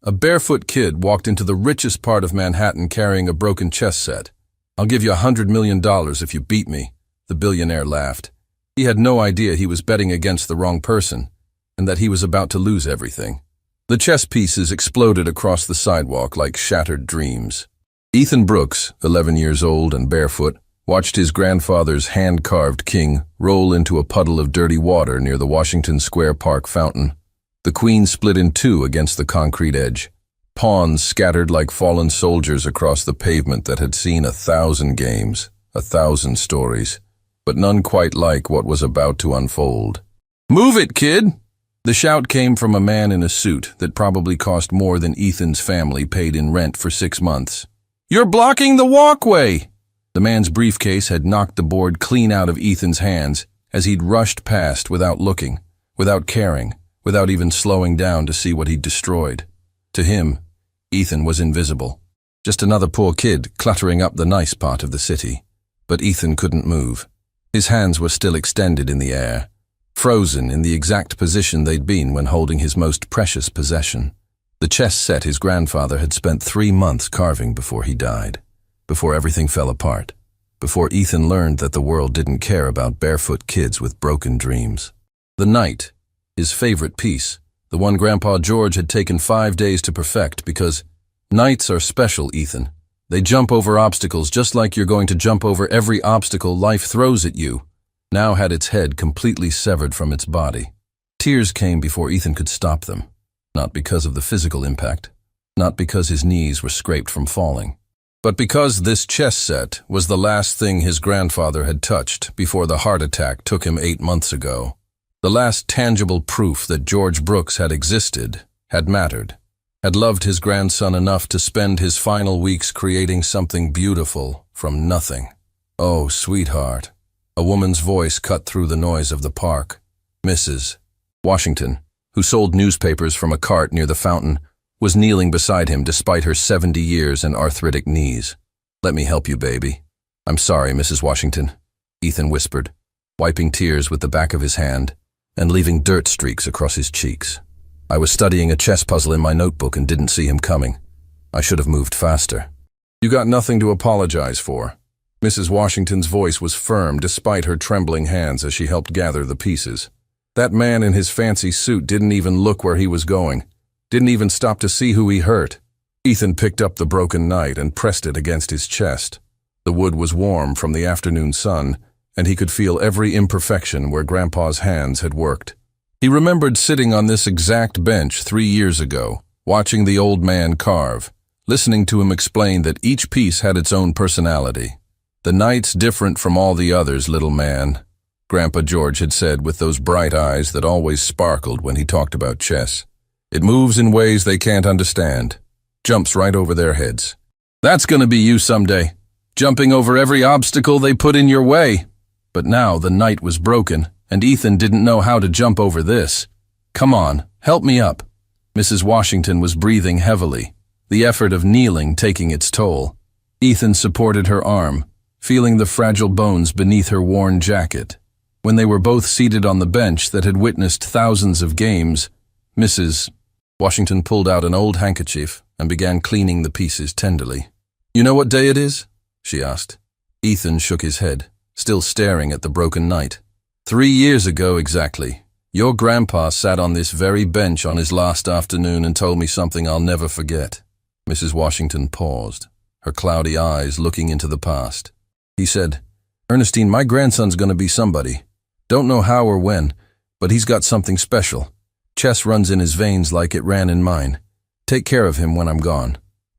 a barefoot kid walked into the richest part of Manhattan carrying a broken chess set. "I'll give you $100 million if you beat me," the billionaire laughed. He had no idea he was betting against the wrong person, and that he was about to lose everything. The chess pieces exploded across the sidewalk like shattered dreams. Ethan Brooks, 11 years old and barefoot, watched his grandfather's hand-carved king roll into a puddle of dirty water near the Washington Square Park fountain. The queen split in two against the concrete edge. Pawns scattered like fallen soldiers across the pavement that had seen 1,000 games, 1,000 stories, but none quite like what was about to unfold. "Move it, kid!" The shout came from a man in a suit that probably cost more than Ethan's family paid in rent for 6 months. "You're blocking the walkway!" The man's briefcase had knocked the board clean out of Ethan's hands as he'd rushed past without looking, without caring, without even slowing down to see what he'd destroyed. To him, Ethan was invisible. Just another poor kid cluttering up the nice part of the city. But Ethan couldn't move. His hands were still extended in the air, frozen in the exact position they'd been when holding his most precious possession. The chess set his grandfather had spent 3 months carving before he died, before everything fell apart, before Ethan learned that the world didn't care about barefoot kids with broken dreams. The knight, his favorite piece, the one Grandpa George had taken 5 days to perfect because knights are special, Ethan. They jump over obstacles just like you're going to jump over every obstacle life throws at you, now had its head completely severed from its body. Tears came before Ethan could stop them, not because of the physical impact, not because his knees were scraped from falling, but because this chess set was the last thing his grandfather had touched before the heart attack took him 8 months ago. The last tangible proof that George Brooks had existed, had mattered, had loved his grandson enough to spend his final weeks creating something beautiful from nothing. "Oh, sweetheart." A woman's voice cut through the noise of the park. Mrs. Washington, who sold newspapers from a cart near the fountain, was kneeling beside him despite her 70 years and arthritic knees. "Let me help you, baby." "I'm sorry, Mrs. Washington," Ethan whispered, wiping tears with the back of his hand and leaving dirt streaks across his cheeks. "I was studying a chess puzzle in my notebook and didn't see him coming. I should have moved faster." "You got nothing to apologize for." Mrs. Washington's voice was firm despite her trembling hands as she helped gather the pieces. "That man in his fancy suit didn't even look where he was going, didn't even stop to see who he hurt." Ethan picked up the broken knight and pressed it against his chest. The wood was warm from the afternoon sun, and he could feel every imperfection where Grandpa's hands had worked. He remembered sitting on this exact bench 3 years ago, watching the old man carve, listening to him explain that each piece had its own personality. "The knight's different from all the others, little man," Grandpa George had said with those bright eyes that always sparkled when he talked about chess. "It moves in ways they can't understand, jumps right over their heads. That's gonna be you someday, jumping over every obstacle they put in your way." But now the knight was broken, and Ethan didn't know how to jump over this. "Come on, help me up." Mrs. Washington was breathing heavily, the effort of kneeling taking its toll. Ethan supported her arm, feeling the fragile bones beneath her worn jacket. When they were both seated on the bench that had witnessed thousands of games, Mrs. Washington pulled out an old handkerchief and began cleaning the pieces tenderly. "You know what day it is?" she asked. Ethan shook his head, still staring at the broken knight. 3 years ago exactly, your grandpa sat on this very bench on his last afternoon and told me something I'll never forget." Mrs. Washington paused, her cloudy eyes looking into the past. "He said, 'Ernestine, my grandson's gonna be somebody. Don't know how or when, but he's got something special. Chess runs in his veins like it ran in mine. Take care of him when I'm gone.'"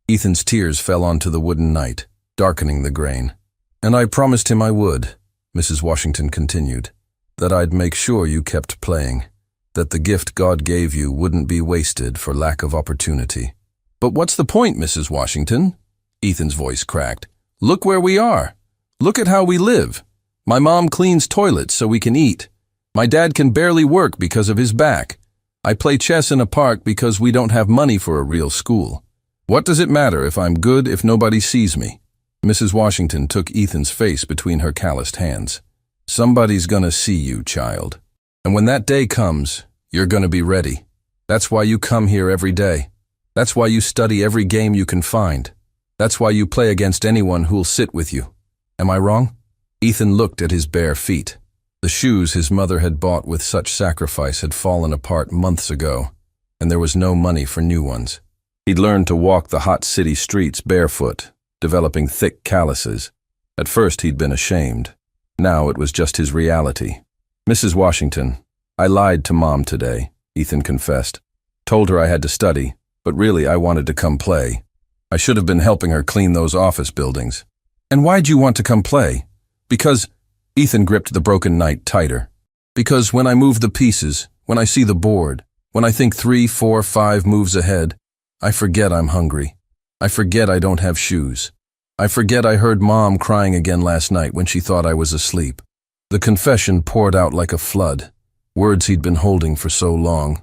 Ethan's tears fell onto the wooden knight, darkening the grain. "And I promised him I would," Mrs. Washington continued, "that I'd make sure you kept playing, that the gift God gave you wouldn't be wasted for lack of opportunity." "But what's the point, Mrs. Washington?" Ethan's voice cracked. "Look where we are. Look at how we live. My mom cleans toilets so we can eat. My dad can barely work because of his back. I play chess in a park because we don't have money for a real school. What does it matter if I'm good if nobody sees me?" Mrs. Washington took Ethan's face between her calloused hands. "Somebody's gonna see you, child. And when that day comes, you're gonna be ready. That's why you come here every day. That's why you study every game you can find. That's why you play against anyone who'll sit with you. Am I wrong? Ethan looked at his bare feet. The shoes his mother had bought with such sacrifice had fallen apart months ago, and there was no money for new ones. He'd learned to walk the hot city streets barefoot, developing thick calluses. At first he'd been ashamed. Now it was just his reality. "Mrs. Washington, I lied to Mom today," Ethan confessed. "Told her I had to study, but really I wanted to come play. I should have been helping her clean those office buildings." "And why'd you want to come play?" "Because," Ethan gripped the broken knight tighter. "Because when I move the pieces, when I see the board, when I think 3, 4, 5 moves ahead, I forget I'm hungry. I forget I don't have shoes. I forget I heard Mom crying again last night when she thought I was asleep." The confession poured out like a flood, words he'd been holding for so long.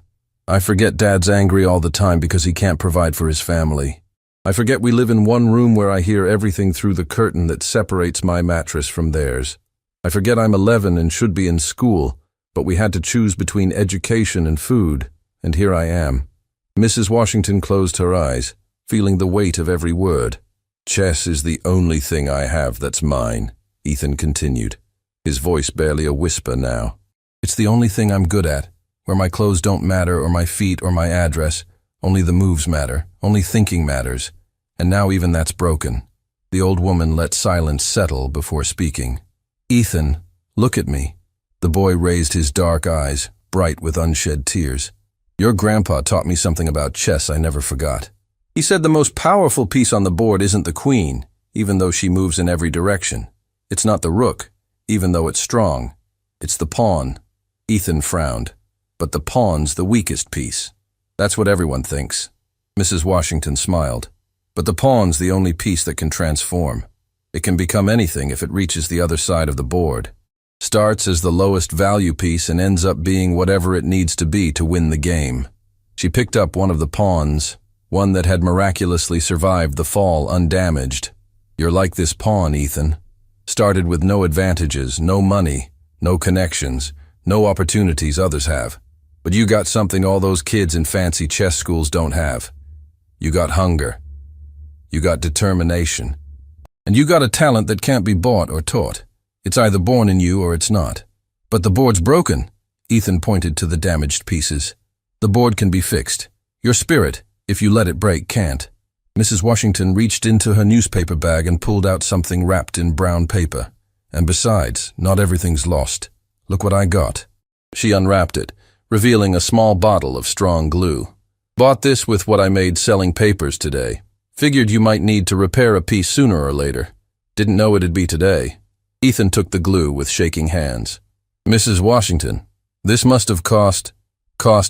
"I forget Dad's angry all the time because he can't provide for his family. I forget we live in one room where I hear everything through the curtain that separates my mattress from theirs. I forget I'm 11 and should be in school, but we had to choose between education and food, and here I am." Mrs. Washington closed her eyes, feeling the weight of every word. "Chess is the only thing I have that's mine," Ethan continued, his voice barely a whisper now. "It's the only thing I'm good at, where my clothes don't matter or my feet or my address. Only the moves matter, only thinking matters. And now even that's broken." The old woman let silence settle before speaking. "Ethan, look at me." The boy raised his dark eyes, bright with unshed tears. "Your grandpa taught me something about chess I never forgot. He said the most powerful piece on the board isn't the queen, even though she moves in every direction. It's not the rook, even though it's strong. It's the pawn." Ethan frowned. "But the pawn's the weakest piece. That's what everyone thinks." Mrs. Washington smiled. "But the pawn's the only piece that can transform. It can become anything if it reaches the other side of the board. Starts as the lowest value piece and ends up being whatever it needs to be to win the game." She picked up one of the pawns, one that had miraculously survived the fall undamaged. "You're like this pawn, Ethan. Started with no advantages, no money, no connections, no opportunities others have. But you got something all those kids in fancy chess schools don't have. You got hunger. You got determination. And you got a talent that can't be bought or taught. It's either born in you or it's not. But the board's broken." Ethan pointed to the damaged pieces. "The board can be fixed. Your spirit, if you let it break, can't." Mrs. Washington reached into her newspaper bag and pulled out something wrapped in brown paper. "And besides, not everything's lost. Look what I got." She unwrapped it, revealing a small bottle of strong glue. "Bought this with what I made selling papers today. Figured you might need to repair a piece sooner or later. Didn't know it'd be today." Ethan took the glue with shaking hands. "Mrs. Washington, this must have cost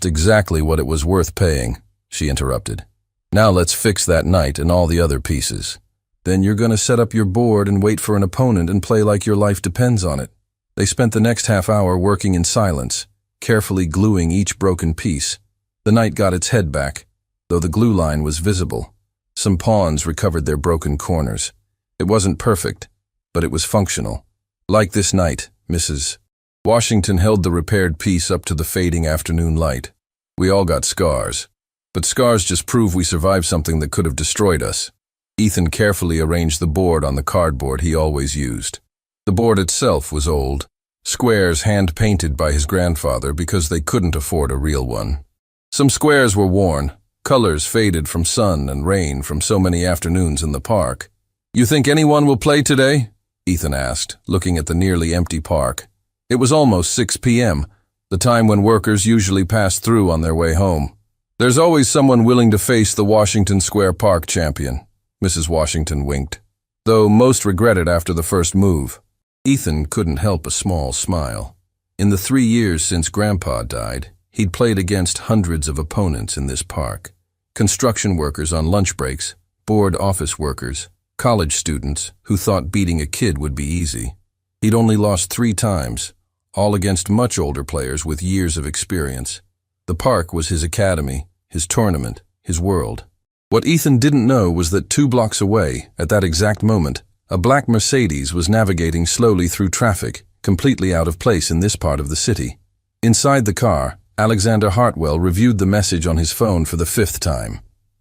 exactly what it was worth paying," she interrupted. "Now let's fix that knight and all the other pieces. Then you're going to set up your board and wait for an opponent and play like your life depends on it." They spent the next half hour working in silence, carefully gluing each broken piece. The knight got its head back, though the glue line was visible. Some pawns recovered their broken corners. It wasn't perfect, but it was functional. "Like this knight, Mrs. Washington held the repaired piece up to the fading afternoon light. "We all got scars, but scars just prove we survived something that could have destroyed us." Ethan carefully arranged the board on the cardboard he always used. The board itself was old, squares hand-painted by his grandfather because they couldn't afford a real one. Some squares were worn, colors faded from sun and rain from so many afternoons in the park. "You think anyone will play today?" Ethan asked, looking at the nearly empty park. It was almost 6 p.m., the time when workers usually pass through on their way home. "There's always someone willing to face the Washington Square Park champion," Mrs. Washington winked, though most regretted after the first move. Ethan couldn't help a small smile. In the 3 years since Grandpa died, he'd played against hundreds of opponents in this park. Construction workers on lunch breaks, bored office workers, college students who thought beating a kid would be easy. He'd only lost 3 times, all against much older players with years of experience. The park was his academy, his tournament, his world. What Ethan didn't know was that 2 blocks away, at that exact moment, a black Mercedes was navigating slowly through traffic, completely out of place in this part of the city. Inside the car, Alexander Hartwell reviewed the message on his phone for the 5th time.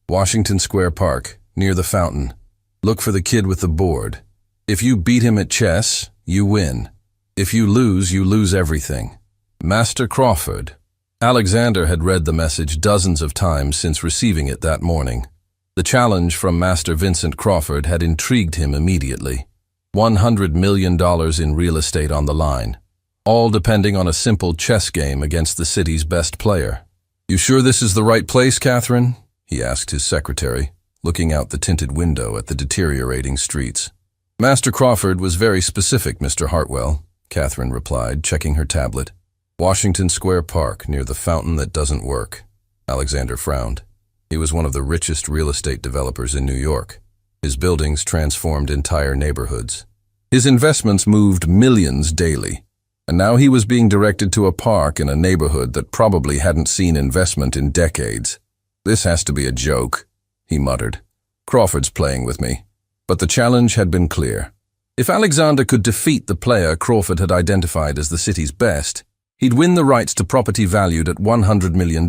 Washington Square Park, near the fountain. Look for the kid with the board. If you beat him at chess, you win. If you lose everything. Master Crawford. Alexander had read the message dozens of times since receiving it that morning. The challenge from Master Vincent Crawford had intrigued him immediately. $100 million in real estate on the line, all depending on a simple chess game against the city's best player. "You sure this is the right place, Catherine?" he asked his secretary, looking out the tinted window at the deteriorating streets. "Master Crawford was very specific, Mr. Hartwell," Catherine replied, checking her tablet. "Washington Square Park, near the fountain that doesn't work." Alexander frowned. He was one of the richest real estate developers in New York. His buildings transformed entire neighborhoods. His investments moved millions daily, and now he was being directed to a park in a neighborhood that probably hadn't seen investment in decades. "This has to be a joke," he muttered. "Crawford's playing with me." But the challenge had been clear. If Alexander could defeat the player Crawford had identified as the city's best, he'd win the rights to property valued at $100 million.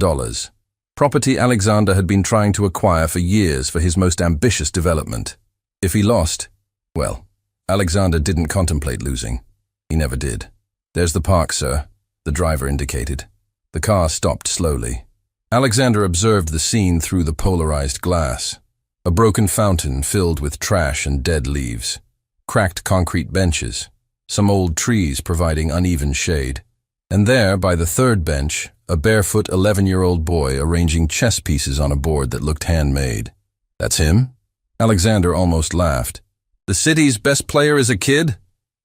Property Alexander had been trying to acquire for years for his most ambitious development. If he lost, well, Alexander didn't contemplate losing. He never did. "There's the park, sir," the driver indicated. The car stopped slowly. Alexander observed the scene through the polarized glass. A broken fountain filled with trash and dead leaves. Cracked concrete benches. Some old trees providing uneven shade. And there, by the third bench, a barefoot 11-year-old boy arranging chess pieces on a board that looked handmade. "That's him?" Alexander almost laughed. "The city's best player is a kid?"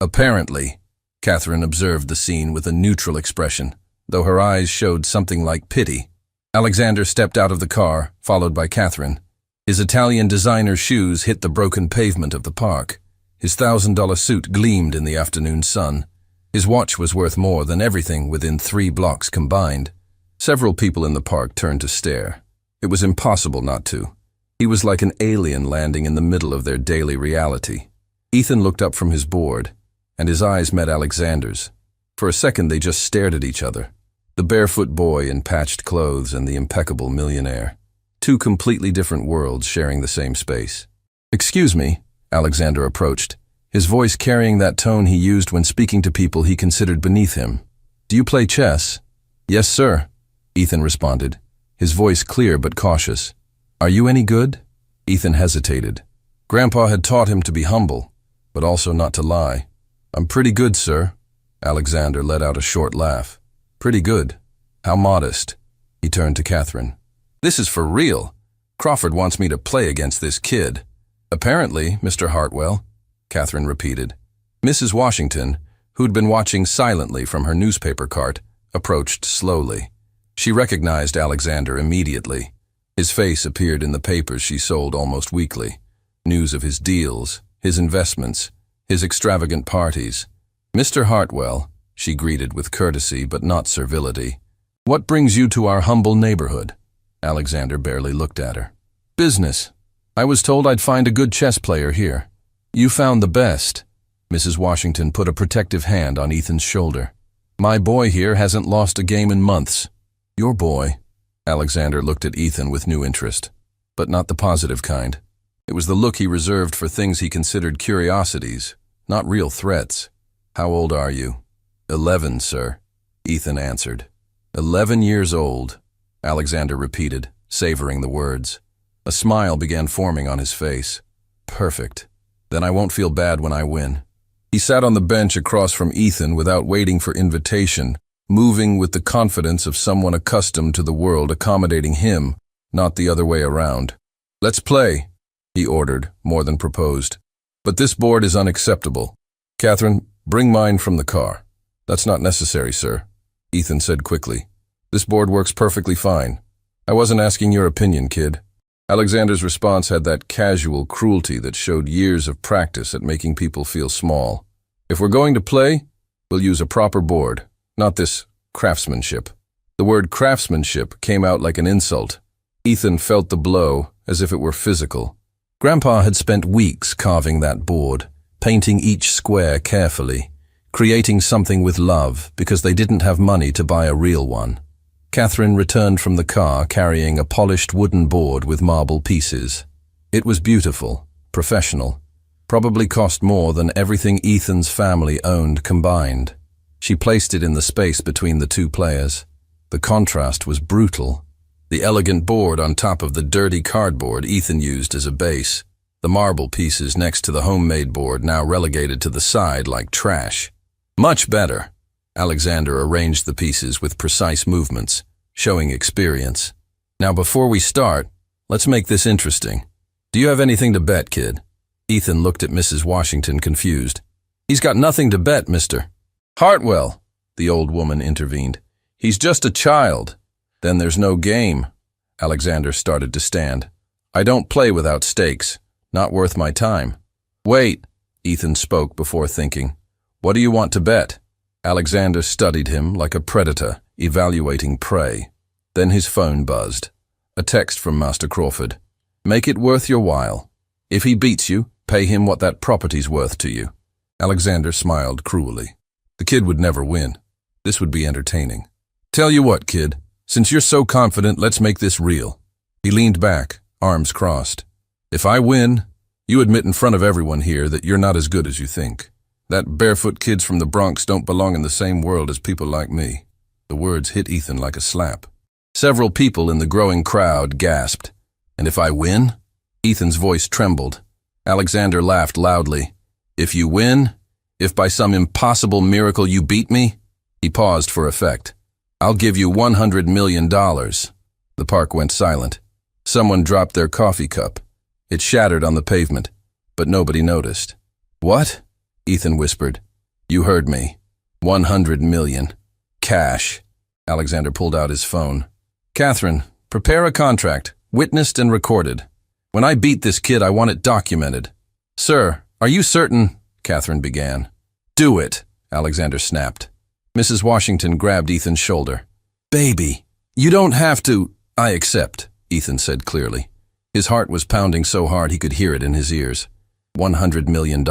"Apparently." Catherine observed the scene with a neutral expression, though her eyes showed something like pity. Alexander stepped out of the car, followed by Catherine. His Italian designer shoes hit the broken pavement of the park. His $1,000 suit gleamed in the afternoon sun. His watch was worth more than everything within 3 blocks combined. Several people in the park turned to stare. It was impossible not to. He was like an alien landing in the middle of their daily reality. Ethan looked up from his board, and his eyes met Alexander's. For a second they just stared at each other. The barefoot boy in patched clothes and the impeccable millionaire. 2 completely different worlds sharing the same space. "Excuse me," Alexander approached, his voice carrying that tone he used when speaking to people he considered beneath him. "Do you play chess?" "Yes, sir," Ethan responded, his voice clear but cautious. "Are you any good?" Ethan hesitated. Grandpa had taught him to be humble, but also not to lie. "I'm pretty good, sir." Alexander let out a short laugh. "Pretty good. How modest." He turned to Catherine. "This is for real. Crawford wants me to play against this kid." "Apparently, Mr. Hartwell," Catherine repeated. Mrs. Washington, who'd been watching silently from her newspaper cart, approached slowly. She recognized Alexander immediately. His face appeared in the papers she sold almost weekly. News of his deals, his investments, his extravagant parties. "Mr. Hartwell," she greeted with courtesy but not servility. "What brings you to our humble neighborhood?" Alexander barely looked at her. "Business. I was told I'd find a good chess player here." "You found the best." Mrs. Washington put a protective hand on Ethan's shoulder. "My boy here hasn't lost a game in months." "Your boy?" Alexander looked at Ethan with new interest, but not the positive kind. It was the look he reserved for things he considered curiosities, not real threats. "How old are you?" 11, sir," Ethan answered. 11 years old, Alexander repeated, savoring the words. A smile began forming on his face. "Perfect. Then I won't feel bad when I win." He sat on the bench across from Ethan without waiting for invitation, moving with the confidence of someone accustomed to the world accommodating him, not the other way around. "Let's play," he ordered, more than proposed. "But this board is unacceptable. Catherine, bring mine from the car." "That's not necessary, sir," Ethan said quickly. "This board works perfectly fine. I wasn't asking your opinion, kid." Alexander's response had that casual cruelty that showed years of practice at making people feel small. "If we're going to play, we'll use a proper board, not this craftsmanship." The word craftsmanship came out like an insult. Ethan felt the blow as if it were physical. Grandpa had spent weeks carving that board, painting each square carefully, creating something with love because they didn't have money to buy a real one. Catherine returned from the car carrying a polished wooden board with marble pieces. It was beautiful, professional, probably cost more than everything Ethan's family owned combined. She placed it in the space between the two players. The contrast was brutal. The elegant board on top of the dirty cardboard Ethan used as a base. The marble pieces next to the homemade board now relegated to the side like trash. Much better. Alexander arranged the pieces with precise movements, showing experience. Now before we start, let's make this interesting. Do you have anything to bet, kid? Ethan looked at Mrs. Washington confused. He's got nothing to bet, mister. Hartwell, the old woman intervened. He's just a child. Then there's no game. Alexander started to stand. I don't play without stakes. Not worth my time. Wait, Ethan spoke before thinking. What do you want to bet? Alexander studied him like a predator, evaluating prey. Then his phone buzzed. A text from Master Crawford. Make it worth your while. If he beats you, pay him what that property's worth to you. Alexander smiled cruelly. The kid would never win. This would be entertaining. Tell you what, kid. Since you're so confident, let's make this real. He leaned back, arms crossed. If I win, you admit in front of everyone here that you're not as good as you think. That barefoot kids from the Bronx don't belong in the same world as people like me. The words hit Ethan like a slap. Several people in the growing crowd gasped. And if I win? Ethan's voice trembled. Alexander laughed loudly. If you win? If by some impossible miracle you beat me? He paused for effect. I'll give you $100 million. The park went silent. Someone dropped their coffee cup. It shattered on the pavement, but nobody noticed. What? Ethan whispered. You heard me. 100 million. Cash. Alexander pulled out his phone. Catherine, prepare a contract, witnessed and recorded. When I beat this kid, I want it documented. Sir, are you certain? Catherine began. Do it, Alexander snapped. Mrs. Washington grabbed Ethan's shoulder. Baby, you don't have to. I accept, Ethan said clearly. His heart was pounding so hard he could hear it in his ears. $100 million.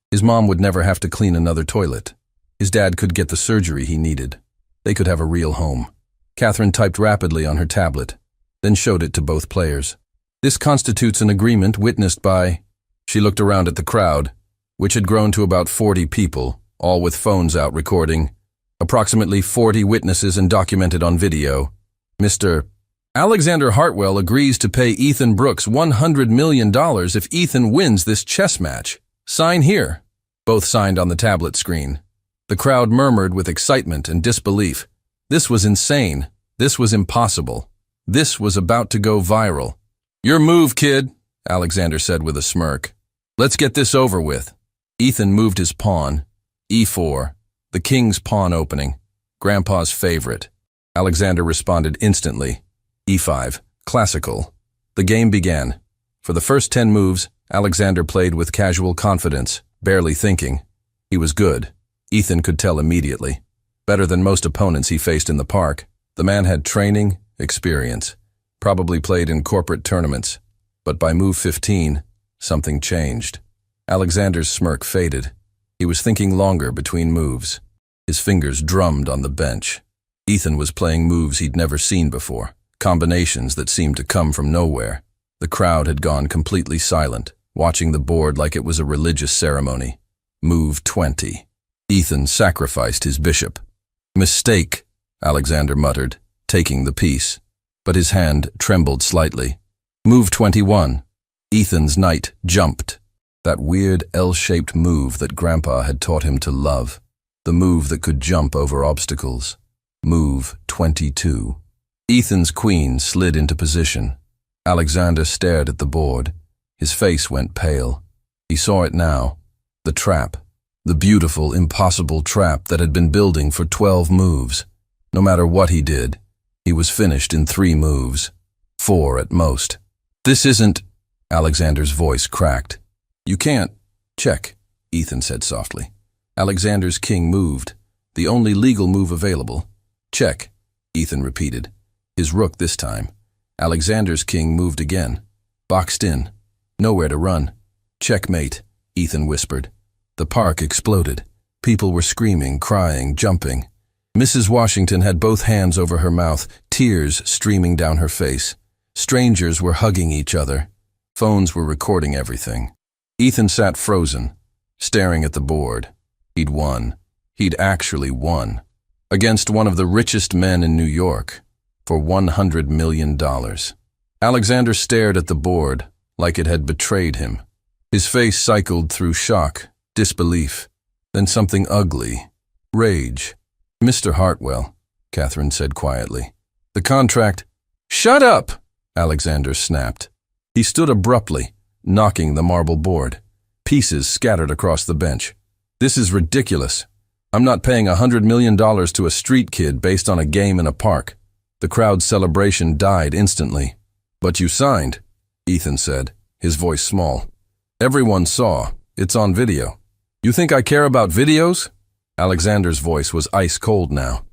His mom would never have to clean another toilet. His dad could get the surgery he needed. They could have a real home. Catherine typed rapidly on her tablet, then showed it to both players. This constitutes an agreement witnessed by... She looked around at the crowd, which had grown to about 40 people, all with phones out recording. Approximately 40 witnesses and documented on video. Mr. Alexander Hartwell agrees to pay Ethan Brooks $100 million if Ethan wins this chess match. Sign here. Both signed on the tablet screen. The crowd murmured with excitement and disbelief. This was insane. This was impossible. This was about to go viral. Your move, kid, Alexander said with a smirk. Let's get this over with. Ethan moved his pawn. E4. The king's pawn opening. Grandpa's favorite. Alexander responded instantly. E5. Classical. The game began. For the first 10 moves, Alexander played with casual confidence, barely thinking. He was good. Ethan could tell immediately. Better than most opponents he faced in the park. The man had training, experience. Probably played in corporate tournaments. But by move 15, something changed. Alexander's smirk faded. He was thinking longer between moves. His fingers drummed on the bench. Ethan was playing moves he'd never seen before, combinations that seemed to come from nowhere. The crowd had gone completely silent, watching the board like it was a religious ceremony. Move 20. Ethan sacrificed his bishop. Mistake, Alexander muttered, taking the piece. But his hand trembled slightly. Move 21. Ethan's knight jumped. That weird L-shaped move that Grandpa had taught him to love. The move that could jump over obstacles. Move 22. Ethan's queen slid into position. Alexander stared at the board. His face went pale. He saw it now. The trap. The beautiful, impossible trap that had been building for 12 moves. No matter what he did, he was finished in 3 moves. 4 at most. This isn't... Alexander's voice cracked. You can't... Check, Ethan said softly. Alexander's king moved. The only legal move available. Check, Ethan repeated. His rook this time. Alexander's king moved again. Boxed in. Nowhere to run. Checkmate, Ethan whispered. The park exploded. People were screaming, crying, jumping. Mrs. Washington had both hands over her mouth, tears streaming down her face. Strangers were hugging each other. Phones were recording everything. Ethan sat frozen, staring at the board. He'd won. He'd actually won. Against one of the richest men in New York, for $100 million. Alexander stared at the board like it had betrayed him. His face cycled through shock, disbelief, then something ugly, rage. "Mr. Hartwell," Catherine said quietly. "The contract—" "Shut up!" Alexander snapped. He stood abruptly, knocking the marble board. Pieces scattered across the bench. "This is ridiculous. I'm not paying $100 million to a street kid based on a game in a park." The crowd's celebration died instantly. "But you signed," Ethan said, his voice small. "Everyone saw. It's on video." "You think I care about videos?" Alexander's voice was ice cold now.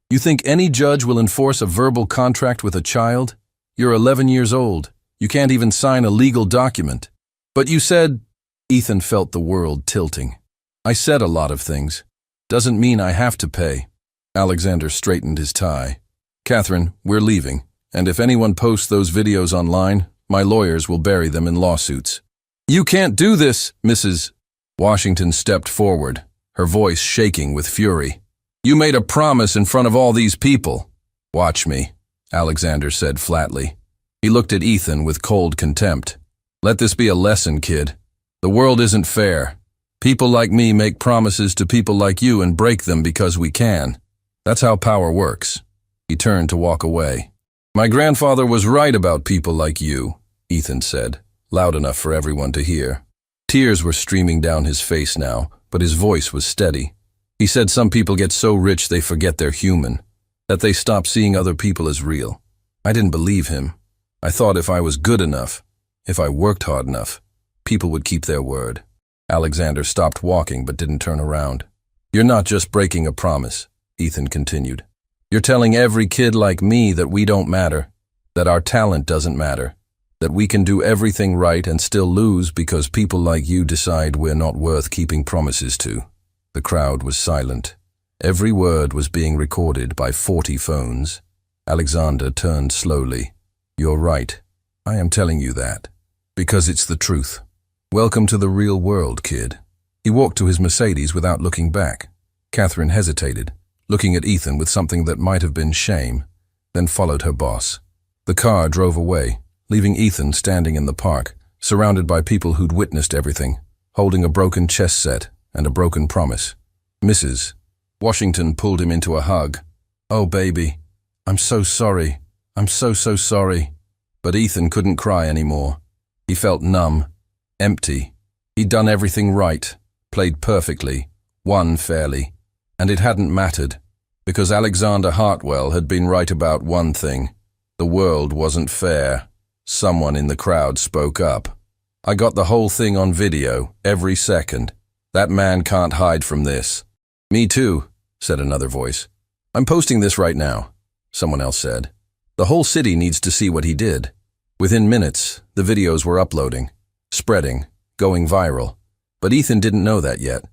"You think any judge will enforce a verbal contract with a child? You're 11 years old. You can't even sign a legal document." "But you said—" Ethan felt the world tilting. "I said a lot of things. Doesn't mean I have to pay." Alexander straightened his tie. "Catherine, we're leaving, and if anyone posts those videos online, my lawyers will bury them in lawsuits." "You can't do this, Mrs. Washington stepped forward, her voice shaking with fury. "You made a promise in front of all these people." "Watch me," Alexander said flatly. He looked at Ethan with cold contempt. "Let this be a lesson, kid. The world isn't fair. People like me make promises to people like you and break them because we can. That's how power works." He turned to walk away. "My grandfather was right about people like you," Ethan said, loud enough for everyone to hear. Tears were streaming down his face now, but his voice was steady. He said some people get so rich they forget they're human, that they stop seeing other people as real. I didn't believe him. I thought if I was good enough, if I worked hard enough, people would keep their word. Alexander stopped walking but didn't turn around. "You're not just breaking a promise," Ethan continued. "You're telling every kid like me that we don't matter, that our talent doesn't matter, that we can do everything right and still lose because people like you decide we're not worth keeping promises to." The crowd was silent. Every word was being recorded by 40 phones. Alexander turned slowly. "You're right. I am telling you that. Because it's the truth. Welcome to the real world, kid." He walked to his Mercedes without looking back. Catherine hesitated, looking at Ethan with something that might have been shame, then followed her boss. The car drove away, leaving Ethan standing in the park, surrounded by people who'd witnessed everything, holding a broken chess set and a broken promise. Mrs. Washington pulled him into a hug. "Oh, baby, I'm so sorry. I'm so sorry." But Ethan couldn't cry anymore. He felt numb, empty. He'd done everything right, played perfectly, won fairly. And it hadn't mattered, because Alexander Hartwell had been right about one thing. The world wasn't fair. Someone in the crowd spoke up. "I got the whole thing on video, every second. That man can't hide from this." "Me too," said another voice. "I'm posting this right now," someone else said. "The whole city needs to see what he did." Within minutes, the videos were uploading, spreading, going viral. But Ethan didn't know that yet.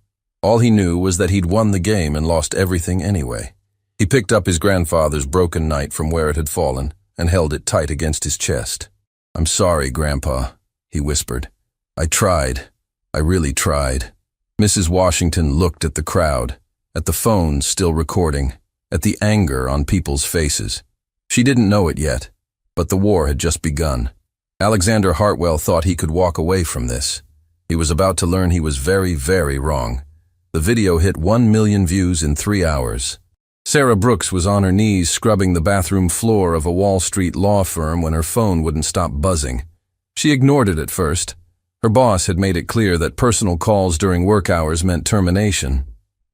All he knew was that he'd won the game and lost everything anyway. He picked up his grandfather's broken knight from where it had fallen and held it tight against his chest. "I'm sorry, Grandpa," he whispered. "I tried. I really tried." Mrs. Washington looked at the crowd, at the phones still recording, at the anger on people's faces. She didn't know it yet, but the war had just begun. Alexander Hartwell thought he could walk away from this. He was about to learn he was very, very wrong. The video hit 1 million views in 3 hours. Sarah Brooks was on her knees scrubbing the bathroom floor of a Wall Street law firm when her phone wouldn't stop buzzing. She ignored it at first. Her boss had made it clear that personal calls during work hours meant termination.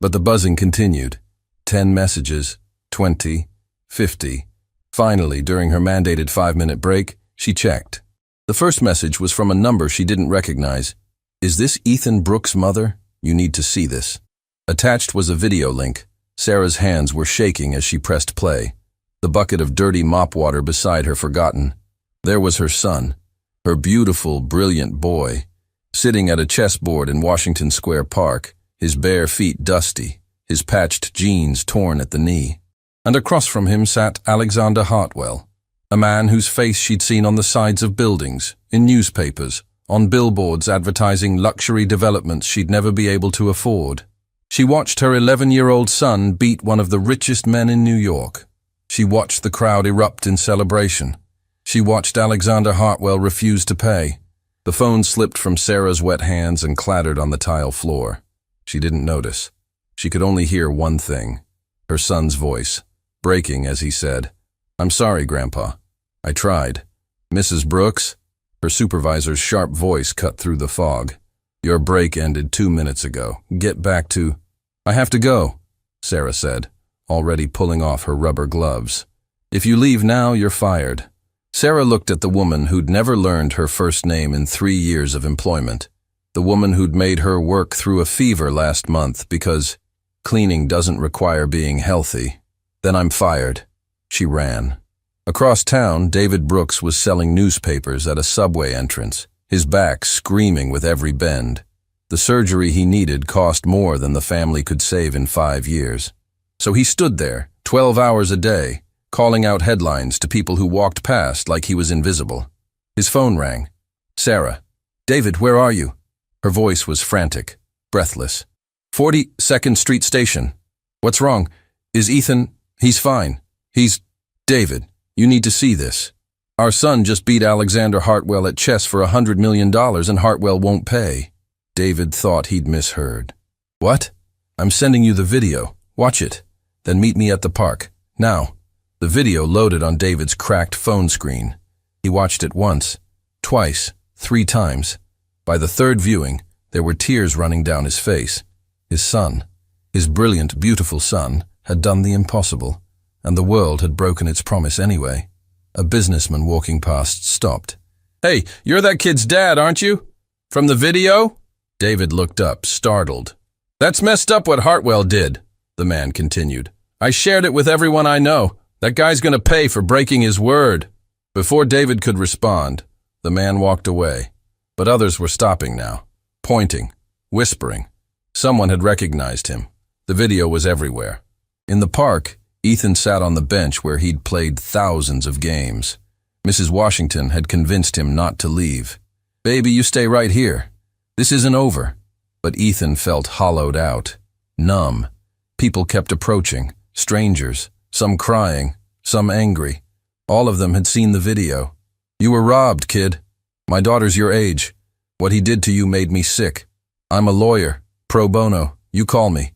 But the buzzing continued. 10 messages, 20, 50. Finally, during her mandated 5-minute break, she checked. The first message was from a number she didn't recognize. "Is this Ethan Brooks' mother? You need to see this." Attached was a video link. Sarah's hands were shaking as she pressed play. The bucket of dirty mop water beside her forgotten. There was her son, her beautiful, brilliant boy, sitting at a chessboard in Washington Square Park, his bare feet dusty, his patched jeans torn at the knee. And across from him sat Alexander Hartwell, a man whose face she'd seen on the sides of buildings, in newspapers, on billboards advertising luxury developments she'd never be able to afford. She watched her 11-year-old son beat one of the richest men in New York. She watched the crowd erupt in celebration. She watched Alexander Hartwell refuse to pay. The phone slipped from Sarah's wet hands and clattered on the tile floor. She didn't notice. She could only hear one thing, her son's voice, breaking as he said, "I'm sorry, Grandpa. I tried. Mrs. Brooks?" Her supervisor's sharp voice cut through the fog. "Your break ended 2 minutes ago. Get back to—" "I have to go," Sarah said, already pulling off her rubber gloves. "If you leave now, you're fired." Sarah looked at the woman who'd never learned her first name in 3 years of employment, the woman who'd made her work through a fever last month because cleaning doesn't require being healthy. "Then I'm fired." She ran. Across town, David Brooks was selling newspapers at a subway entrance, his back screaming with every bend. The surgery he needed cost more than the family could save in 5 years. So he stood there, 12 hours a day, calling out headlines to people who walked past like he was invisible. His phone rang. "Sarah." "David, where are you?" Her voice was frantic, breathless. 42nd Street Station." "What's wrong? Is Ethan—" "He's fine. David, you need to see this. Our son just beat Alexander Hartwell at chess for $100 million and Hartwell won't pay." David thought he'd misheard. "What?" "I'm sending you the video. Watch it. Then meet me at the park. Now." The video loaded on David's cracked phone screen. He watched it once, twice, 3 times. By the 3rd viewing, there were tears running down his face. His son, his brilliant, beautiful son, had done the impossible, and the world had broken its promise anyway. A businessman walking past stopped. "Hey, you're that kid's dad, aren't you? From the video?" David looked up, startled. "That's messed up what Hartwell did," the man continued. "I shared it with everyone I know. That guy's gonna pay for breaking his word." Before David could respond, the man walked away. But others were stopping now, pointing, whispering. Someone had recognized him. The video was everywhere. In the park, Ethan sat on the bench where he'd played thousands of games. Mrs. Washington had convinced him not to leave. "Baby, you stay right here. This isn't over." But Ethan felt hollowed out, numb. People kept approaching, strangers, some crying, some angry. All of them had seen the video. "You were robbed, kid. My daughter's your age. What he did to you made me sick. I'm a lawyer, pro bono. You call me."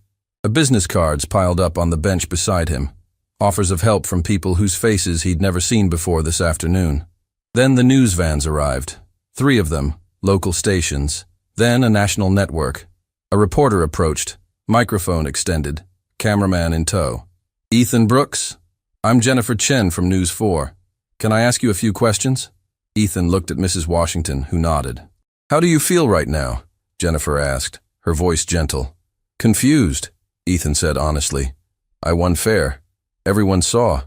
Business cards piled up on the bench beside him, offers of help from people whose faces he'd never seen before this afternoon. Then the news vans arrived, 3 of them, local stations, then a national network. A reporter approached, microphone extended, cameraman in tow. "Ethan Brooks? I'm Jennifer Chen from News 4. Can I ask you a few questions?" Ethan looked at Mrs. Washington, who nodded. "How do you feel right now?" Jennifer asked, her voice gentle. "Confused," Ethan said honestly. "I won fair. Everyone saw.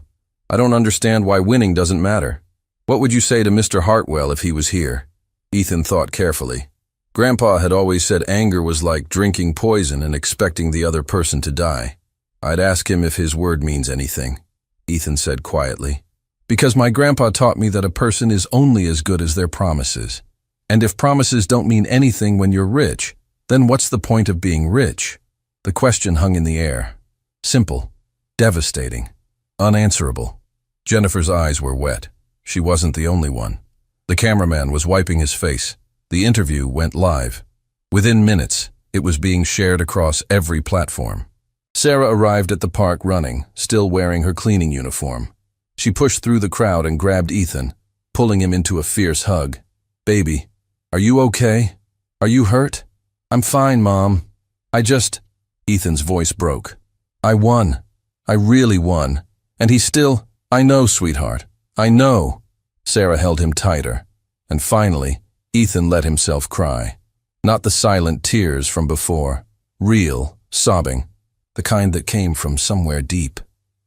I don't understand why winning doesn't matter. What would you say to Mr. Hartwell if he was here?" Ethan thought carefully. Grandpa had always said anger was like drinking poison and expecting the other person to die. "I'd ask him if his word means anything," Ethan said quietly. "Because my grandpa taught me that a person is only as good as their promises. And if promises don't mean anything when you're rich, then what's the point of being rich?" The question hung in the air. Simple, devastating, unanswerable. Jennifer's eyes were wet. She wasn't the only one. The cameraman was wiping his face. The interview went live. Within minutes, it was being shared across every platform. Sarah arrived at the park running, still wearing her cleaning uniform. She pushed through the crowd and grabbed Ethan, pulling him into a fierce hug. "Baby, are you okay? Are you hurt?" "I'm fine, Mom. Ethan's voice broke. "I won. I really won. And he's still—" "I know, sweetheart. I know." Sarah held him tighter. And finally, Ethan let himself cry. Not the silent tears from before. Real, sobbing. The kind that came from somewhere deep.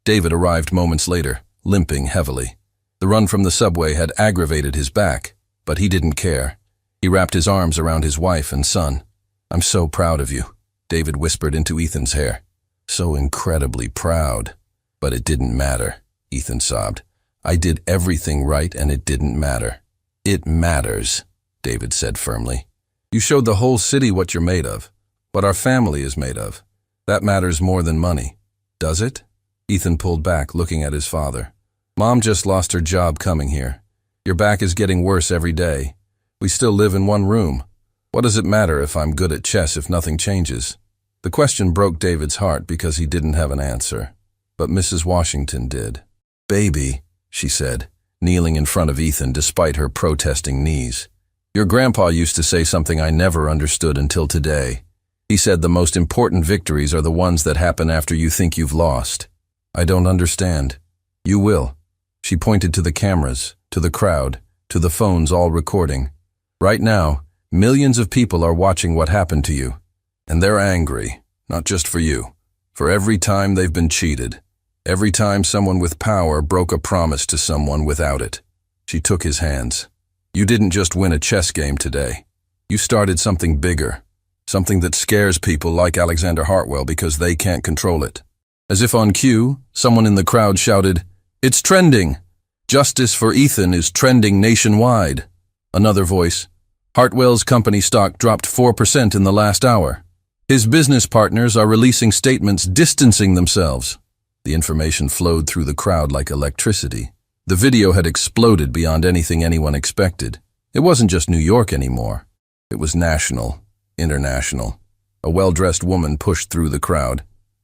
David arrived moments later, limping heavily. The run from the subway had aggravated his back, but he didn't care. He wrapped his arms around his wife and son. "I'm so proud of you," David whispered into Ethan's hair. so incredibly proud. But it didn't matter, Ethan sobbed. I did everything right and it didn't matter. It matters, David said firmly. You showed the whole city what you're made of, what our family is made of. That matters more than money. Does it? Ethan pulled back, looking at his father. Mom just lost her job coming here. Your back is getting worse every day. We still live in one room. What does it matter if I'm good at chess if nothing changes? The question broke David's heart because he didn't have an answer. But Mrs. Washington did. Baby, she said, kneeling in front of Ethan despite her protesting knees. Your grandpa used to say something I never understood until today. He said the most important victories are the ones that happen after you think you've lost. I don't understand. You will. She pointed to the cameras, to the crowd, to the phones all recording. Right now, millions of people are watching what happened to you. And they're angry, not just for you. For every time they've been cheated. Every time someone with power broke a promise to someone without it. She took his hands. You didn't just win a chess game today. You started something bigger. Something that scares people like Alexander Hartwell because they can't control it. As if on cue, someone in the crowd shouted, "It's trending! Justice for Ethan is trending nationwide." Another voice, "Hartwell's company stock dropped 4% in the last hour. His business partners are releasing statements distancing themselves." The information flowed through the crowd like electricity. The video had exploded beyond anything anyone expected. It wasn't just New York anymore. It was national, international. A well-dressed woman pushed through the crowd.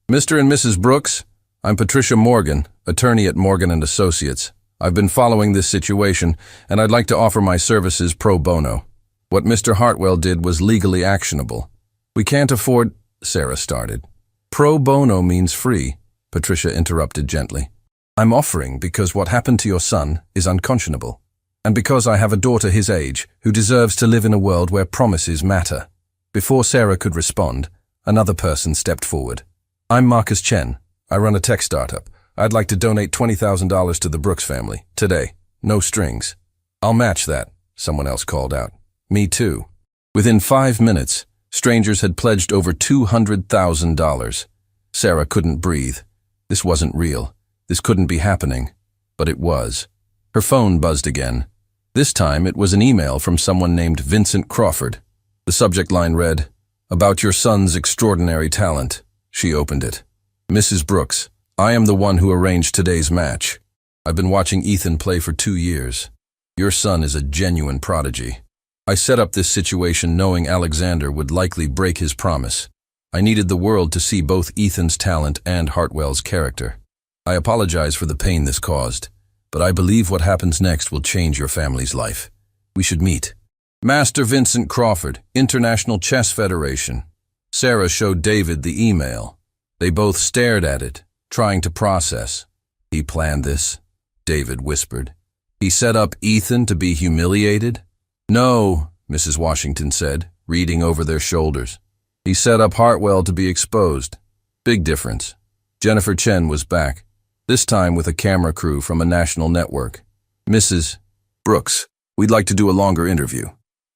"Mr. and Mrs. Brooks, I'm Patricia Morgan, attorney at Morgan & Associates. I've been following this situation, and I'd like to offer my services pro bono. What Mr. Hartwell did was legally actionable. We can't afford—" Sarah started. "Pro bono means free," Patricia interrupted gently. "I'm offering because what happened to your son is unconscionable, and because I have a daughter his age who deserves to live in a world where promises matter." Before Sarah could respond, another person stepped forward. "I'm Marcus Chen. I run a tech startup. I'd like to donate $20,000 to the Brooks family, today. No strings." "I'll match that," someone else called out. "Me too." Within 5 minutes, strangers had pledged over $200,000. Sarah couldn't breathe. This wasn't real. This couldn't be happening. But it was. Her phone buzzed again. This time it was an email from someone named Vincent Crawford. The subject line read, "About your son's extraordinary talent." She opened it. "Mrs. Brooks, I am the one who arranged today's match. I've been watching Ethan play for 2 years. Your son is a genuine prodigy. I set up this situation knowing Alexander would likely break his promise. I needed the world to see both Ethan's talent and Hartwell's character. I apologize for the pain this caused, but I believe what happens next will change your family's life. We should meet." "Master Vincent Crawford, International Chess Federation." Sarah showed David the email. They both stared at it, trying to process. "He planned this," David whispered. "He set up Ethan to be humiliated?" "No," Mrs. Washington said, reading over their shoulders. "He set up Hartwell to be exposed. Big difference." Jennifer Chen was back, this time with a camera crew from a national network. "Mrs. Brooks, we'd like to do a longer interview.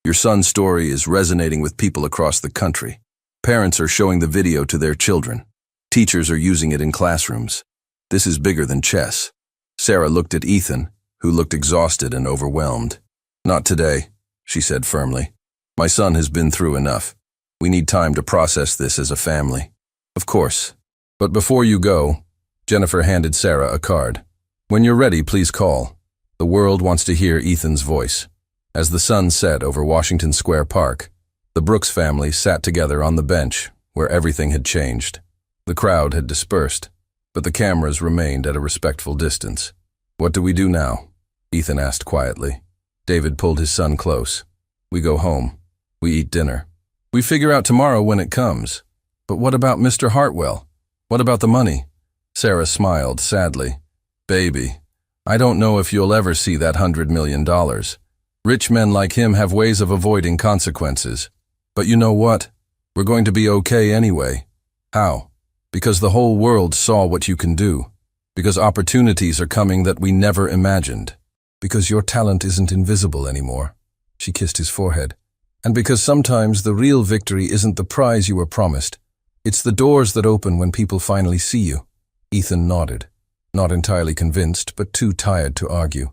Your son's story is resonating with people across the country. Parents are showing the video to their children. Teachers are using it in classrooms. This is bigger than chess." Sarah looked at Ethan, who looked exhausted and overwhelmed. "Not today," she said firmly. "My son has been through enough. We need time to process this as a family." "Of course. But before you go," Jennifer handed Sarah a card. "When you're ready, please call. The world wants to hear Ethan's voice." As the sun set over Washington Square Park, the Brooks family sat together on the bench where everything had changed. The crowd had dispersed, but the cameras remained at a respectful distance. "What do we do now?" Ethan asked quietly. David pulled his son close. "We go home. We eat dinner. We figure out tomorrow when it comes. But what about Mr. Hartwell? What about the money?" Sarah smiled sadly. "Baby, I don't know if you'll ever see that $100 million. Rich men like him have ways of avoiding consequences. But you know what? We're going to be okay anyway." "How?" "Because the whole world saw what you can do. Because opportunities are coming that we never imagined. Because your talent isn't invisible anymore." She kissed his forehead. "And because sometimes the real victory isn't the prize you were promised, It's the doors that open when people finally see you. Ethan nodded, not entirely convinced, but too tired to argue.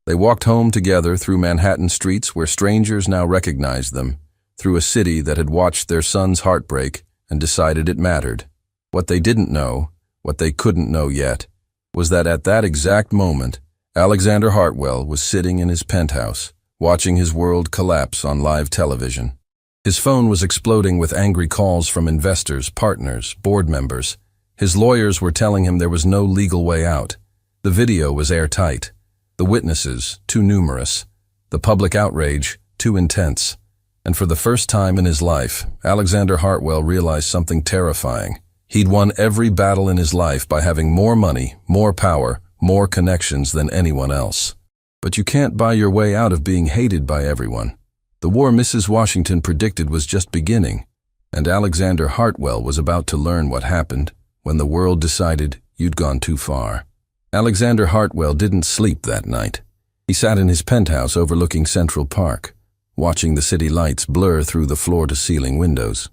They walked home together through Manhattan streets where strangers now recognized them, through a city that had watched their son's heartbreak and decided it mattered. What they didn't know, what they couldn't know yet, was that at that exact moment, Alexander Hartwell was sitting in his penthouse, watching his world collapse on live television. His phone was exploding with angry calls from investors, partners, board members. His lawyers were telling him there was no legal way out. The video was airtight. The witnesses, too numerous. The public outrage, too intense. And for the first time in his life, Alexander Hartwell realized something terrifying. He'd won every battle in his life by having more money, more power, more connections than anyone else. But you can't buy your way out of being hated by everyone. The war Mrs. Washington predicted was just beginning, and Alexander Hartwell was about to learn what happened when the world decided you'd gone too far. Alexander Hartwell didn't sleep that night. He sat in his penthouse overlooking Central Park, watching the city lights blur through the floor-to-ceiling windows.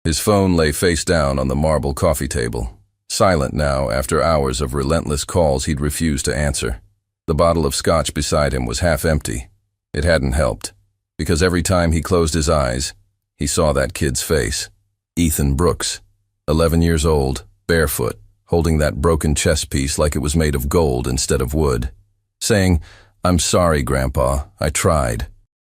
His phone lay face down on the marble coffee table, silent now after hours of relentless calls he'd refused to answer. The bottle of scotch beside him was half empty. It hadn't helped, because every time he closed his eyes, he saw that kid's face. Ethan Brooks, 11 years old, barefoot, holding that broken chess piece like it was made of gold instead of wood, saying, "I'm sorry, Grandpa, I tried."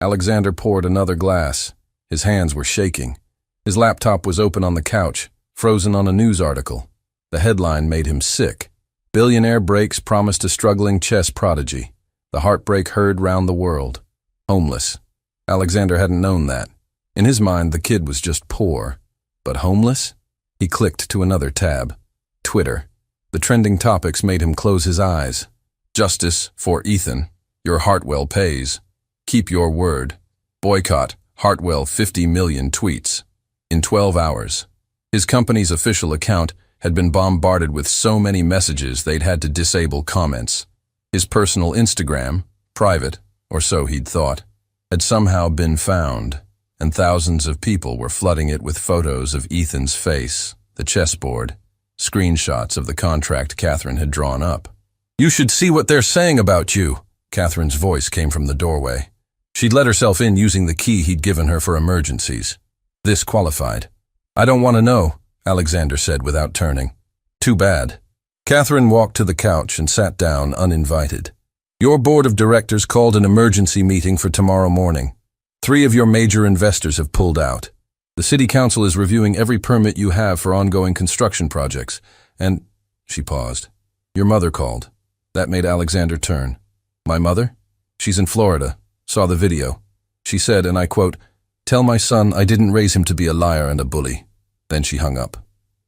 Alexander poured another glass. His hands were shaking. His laptop was open on the couch, frozen on a news article. The headline made him sick. Billionaire breaks promise to struggling chess prodigy. The heartbreak heard round the world. Homeless. Alexander hadn't known that. In his mind, the kid was just poor. But homeless? He clicked to another tab. Twitter. The trending topics made him close his eyes. Justice for Ethan. Your Hartwell pays. Keep your word. Boycott. Hartwell 50 million tweets. In 12 hours. His company's official account had been bombarded with so many messages they'd had to disable comments. His personal Instagram, private, or so he'd thought, had somehow been found, and thousands of people were flooding it with photos of Ethan's face, the chessboard, screenshots of the contract Catherine had drawn up. "You should see what they're saying about you," Catherine's voice came from the doorway. She'd let herself in using the key he'd given her for emergencies. This qualified. "I don't want to know," Alexander said without turning. "Too bad." Catherine walked to the couch and sat down uninvited. "Your board of directors called an emergency meeting for tomorrow morning. 3 of your major investors have pulled out. The city council is reviewing every permit you have for ongoing construction projects, and—" She paused. "Your mother called." That made Alexander turn. "My mother? She's in Florida. Saw the video. She said, and I quote, 'Tell my son I didn't raise him to be a liar and a bully.'" Then she hung up.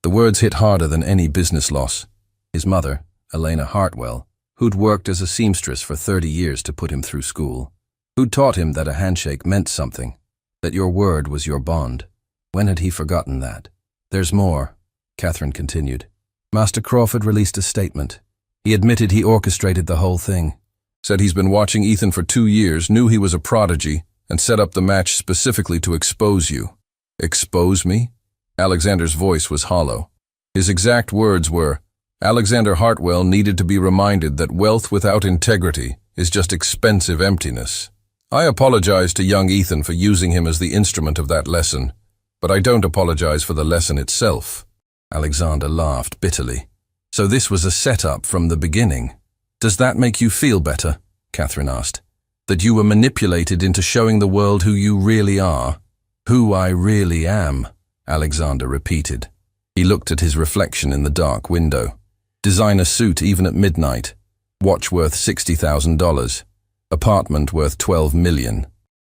The words hit harder than any business loss. His mother, Elena Hartwell, who'd worked as a seamstress for 30 years to put him through school, who'd taught him that a handshake meant something, that your word was your bond. When had he forgotten that? "There's more," Catherine continued. "Master Crawford released a statement. He admitted he orchestrated the whole thing. Said he's been watching Ethan for 2 years, knew he was a prodigy, and set up the match specifically to expose you." "Expose me?" Alexander's voice was hollow. His exact words were, "Alexander Hartwell needed to be reminded that wealth without integrity is just expensive emptiness. I apologize to young Ethan for using him as the instrument of that lesson, but I don't apologize for the lesson itself." Alexander laughed bitterly. "So this was a setup from the beginning. Does that make you feel better?" Catherine asked. "That you were manipulated into showing the world who you really are?" "Who I really am," Alexander repeated. He looked at his reflection in the dark window. Designer suit even at midnight. Watch worth $60,000. Apartment worth $12 million.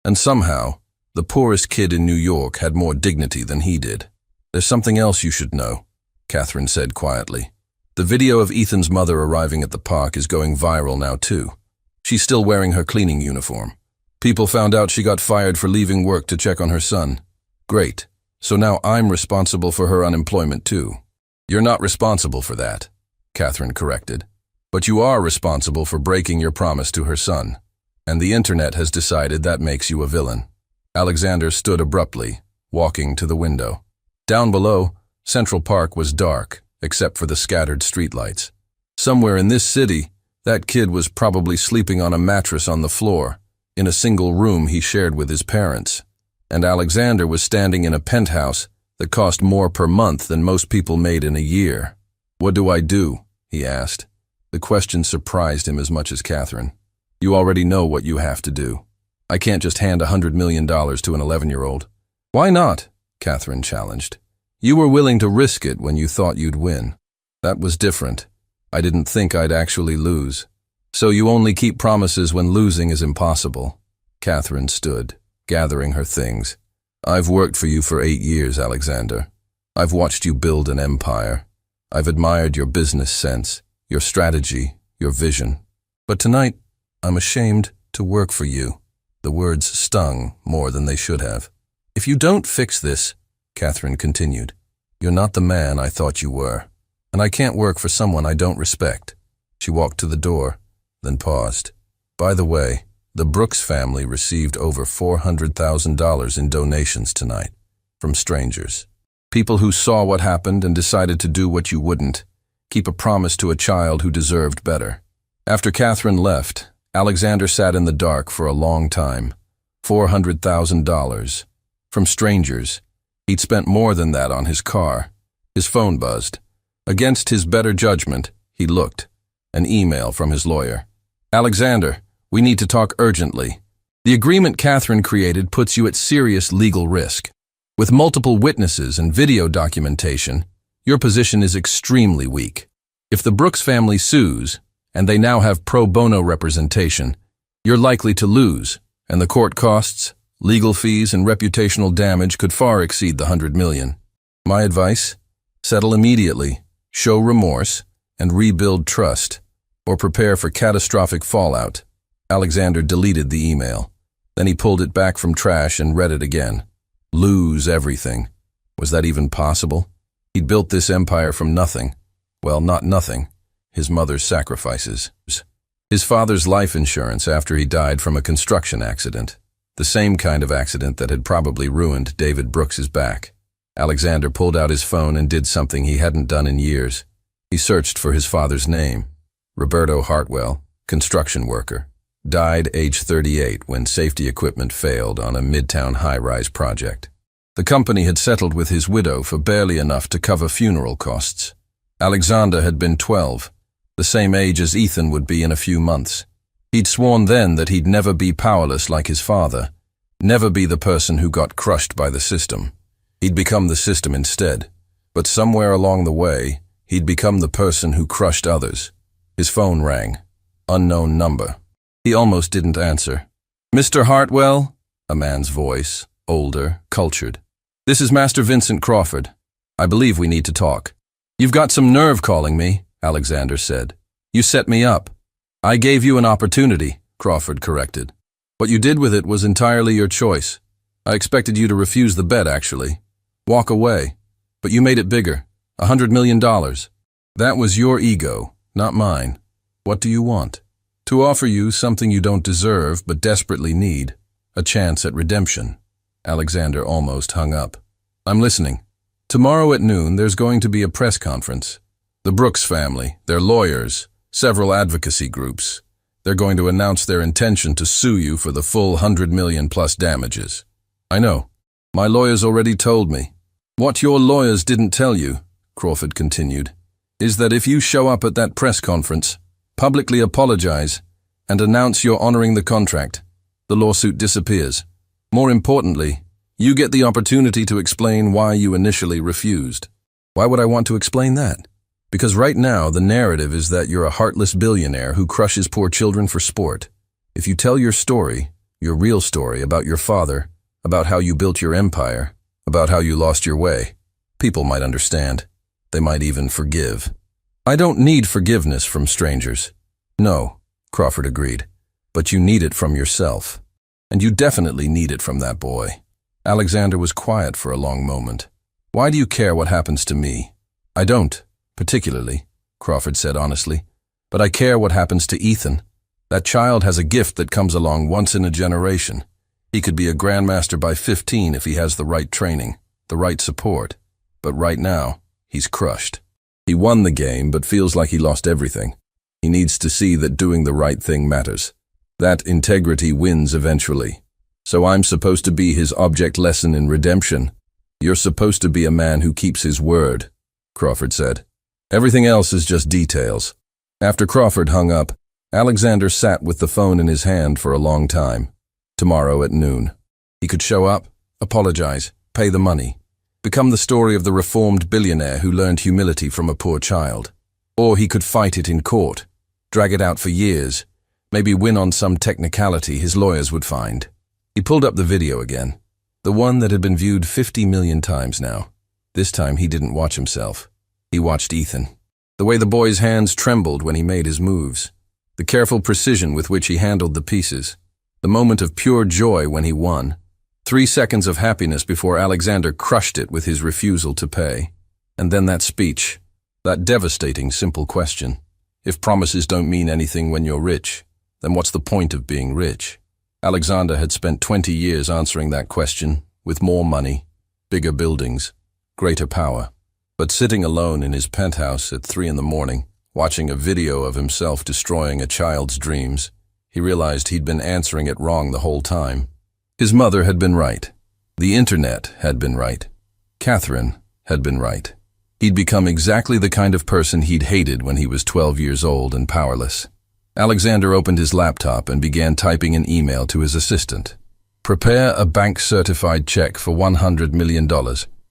And somehow, the poorest kid in New York had more dignity than he did. "There's something else you should know," Catherine said quietly. "The video of Ethan's mother arriving at the park is going viral now too. She's still wearing her cleaning uniform. People found out she got fired for leaving work to check on her son. Great. So now I'm responsible for her unemployment too." "You're not responsible for that," Catherine corrected. "But you are responsible for breaking your promise to her son. And the internet has decided that makes you a villain." Alexander stood abruptly, walking to the window. Down below, Central Park was dark, except for the scattered streetlights. Somewhere in this city, that kid was probably sleeping on a mattress on the floor, in a single room he shared with his parents. And Alexander was standing in a penthouse that cost more per month than most people made in a year. "What do I do?" he asked. The question surprised him as much as Catherine. "You already know what you have to do. I can't just hand $100 million to an 11-year-old. "Why not?" Catherine challenged. "You were willing to risk it when you thought you'd win. That was different. I didn't think I'd actually lose. So you only keep promises when losing is impossible." Catherine stood, gathering her things. "I've worked for you for 8 years, Alexander. I've watched you build an empire. I've admired your business sense, your strategy, your vision. But tonight, I'm ashamed to work for you." The words stung more than they should have. "If you don't fix this," Catherine continued, "you're not the man I thought you were. And I can't work for someone I don't respect." She walked to the door, then paused. "By the way, the Brooks family received over $400,000 in donations tonight, from strangers. People who saw what happened and decided to do what you wouldn't, keep a promise to a child who deserved better." After Catherine left, Alexander sat in the dark for a long time. $400,000. From strangers. He'd spent more than that on his car. His phone buzzed. Against his better judgment, he looked. An email from his lawyer. "Alexander, we need to talk urgently. The agreement Catherine created puts you at serious legal risk. With multiple witnesses and video documentation, your position is extremely weak. If the Brooks family sues, and they now have pro bono representation, you're likely to lose, and the court costs, legal fees, and reputational damage could far exceed the $100 million. My advice? Settle immediately, show remorse, and rebuild trust, or prepare for catastrophic fallout." Alexander deleted the email. Then he pulled it back from trash and read it again. Lose everything. Was that even possible? He'd built this empire from nothing. Well, not nothing. His mother's sacrifices. His father's life insurance after he died from a construction accident. The same kind of accident that had probably ruined David Brooks's back. Alexander pulled out his phone and did something he hadn't done in years. He searched for his father's name. Roberto Hartwell, construction worker. Died age 38 when safety equipment failed on a midtown high-rise project. The company had settled with his widow for barely enough to cover funeral costs. Alexander had been 12, the same age as Ethan would be in a few months. He'd sworn then that he'd never be powerless like his father, never be the person who got crushed by the system. He'd become the system instead, but somewhere along the way, he'd become the person who crushed others. His phone rang. Unknown number. He almost didn't answer. "Mr. Hartwell?" A man's voice, older, cultured. "This is Master Vincent Crawford. I believe we need to talk." "You've got some nerve calling me," Alexander said. "You set me up." "I gave you an opportunity," Crawford corrected. "What you did with it was entirely your choice. I expected you to refuse the bet, actually. Walk away. But you made it bigger. $100 million. That was your ego, not mine. What do you want?" "To offer you something you don't deserve but desperately need. A chance at redemption." Alexander almost hung up. "I'm listening. Tomorrow at noon there's going to be a press conference. The Brooks family, their lawyers, several advocacy groups. They're going to announce their intention to sue you for the full $100 million plus damages." "I know. My lawyers already told me." "What your lawyers didn't tell you," Crawford continued, "is that if you show up at that press conference, publicly apologize, and announce you're honoring the contract, the lawsuit disappears. More importantly, you get the opportunity to explain why you initially refused." "Why would I want to explain that?" "Because right now the narrative is that you're a heartless billionaire who crushes poor children for sport. If you tell your story, your real story about your father, about how you built your empire, about how you lost your way, people might understand. They might even forgive." "I don't need forgiveness from strangers." "No," Crawford agreed, "but you need it from yourself. And you definitely need it from that boy." Alexander was quiet for a long moment. "Why do you care what happens to me?" "I don't, particularly," Crawford said honestly. "But I care what happens to Ethan. That child has a gift that comes along once in a generation. He could be a grandmaster by 15 if he has the right training, the right support. But right now, he's crushed. He won the game, but feels like he lost everything. He needs to see that doing the right thing matters. That integrity wins eventually. So I'm supposed to be his object lesson in redemption. You're supposed to be a man who keeps his word, Crawford said. Everything else is just details. After Crawford hung up, Alexander sat with the phone in his hand for a long time. Tomorrow at noon. He could show up, apologize, pay the money, become the story of the reformed billionaire who learned humility from a poor child. Or he could fight it in court, drag it out for years, maybe win on some technicality his lawyers would find. He pulled up the video again, the one that had been viewed 50 million times now. This time he didn't watch himself. He watched Ethan. The way the boy's hands trembled when he made his moves, the careful precision with which he handled the pieces, the moment of pure joy when he won. 3 seconds of happiness before Alexander crushed it with his refusal to pay. And then that speech, that devastating simple question. If promises don't mean anything when you're rich, then what's the point of being rich? Alexander had spent 20 years answering that question, with more money, bigger buildings, greater power. But sitting alone in his penthouse at 3 a.m, watching a video of himself destroying a child's dreams, he realized he'd been answering it wrong the whole time. His mother had been right. The internet had been right. Catherine had been right. He'd become exactly the kind of person he'd hated when he was 12 years old and powerless. Alexander opened his laptop and began typing an email to his assistant. Prepare a bank-certified check for $100 million,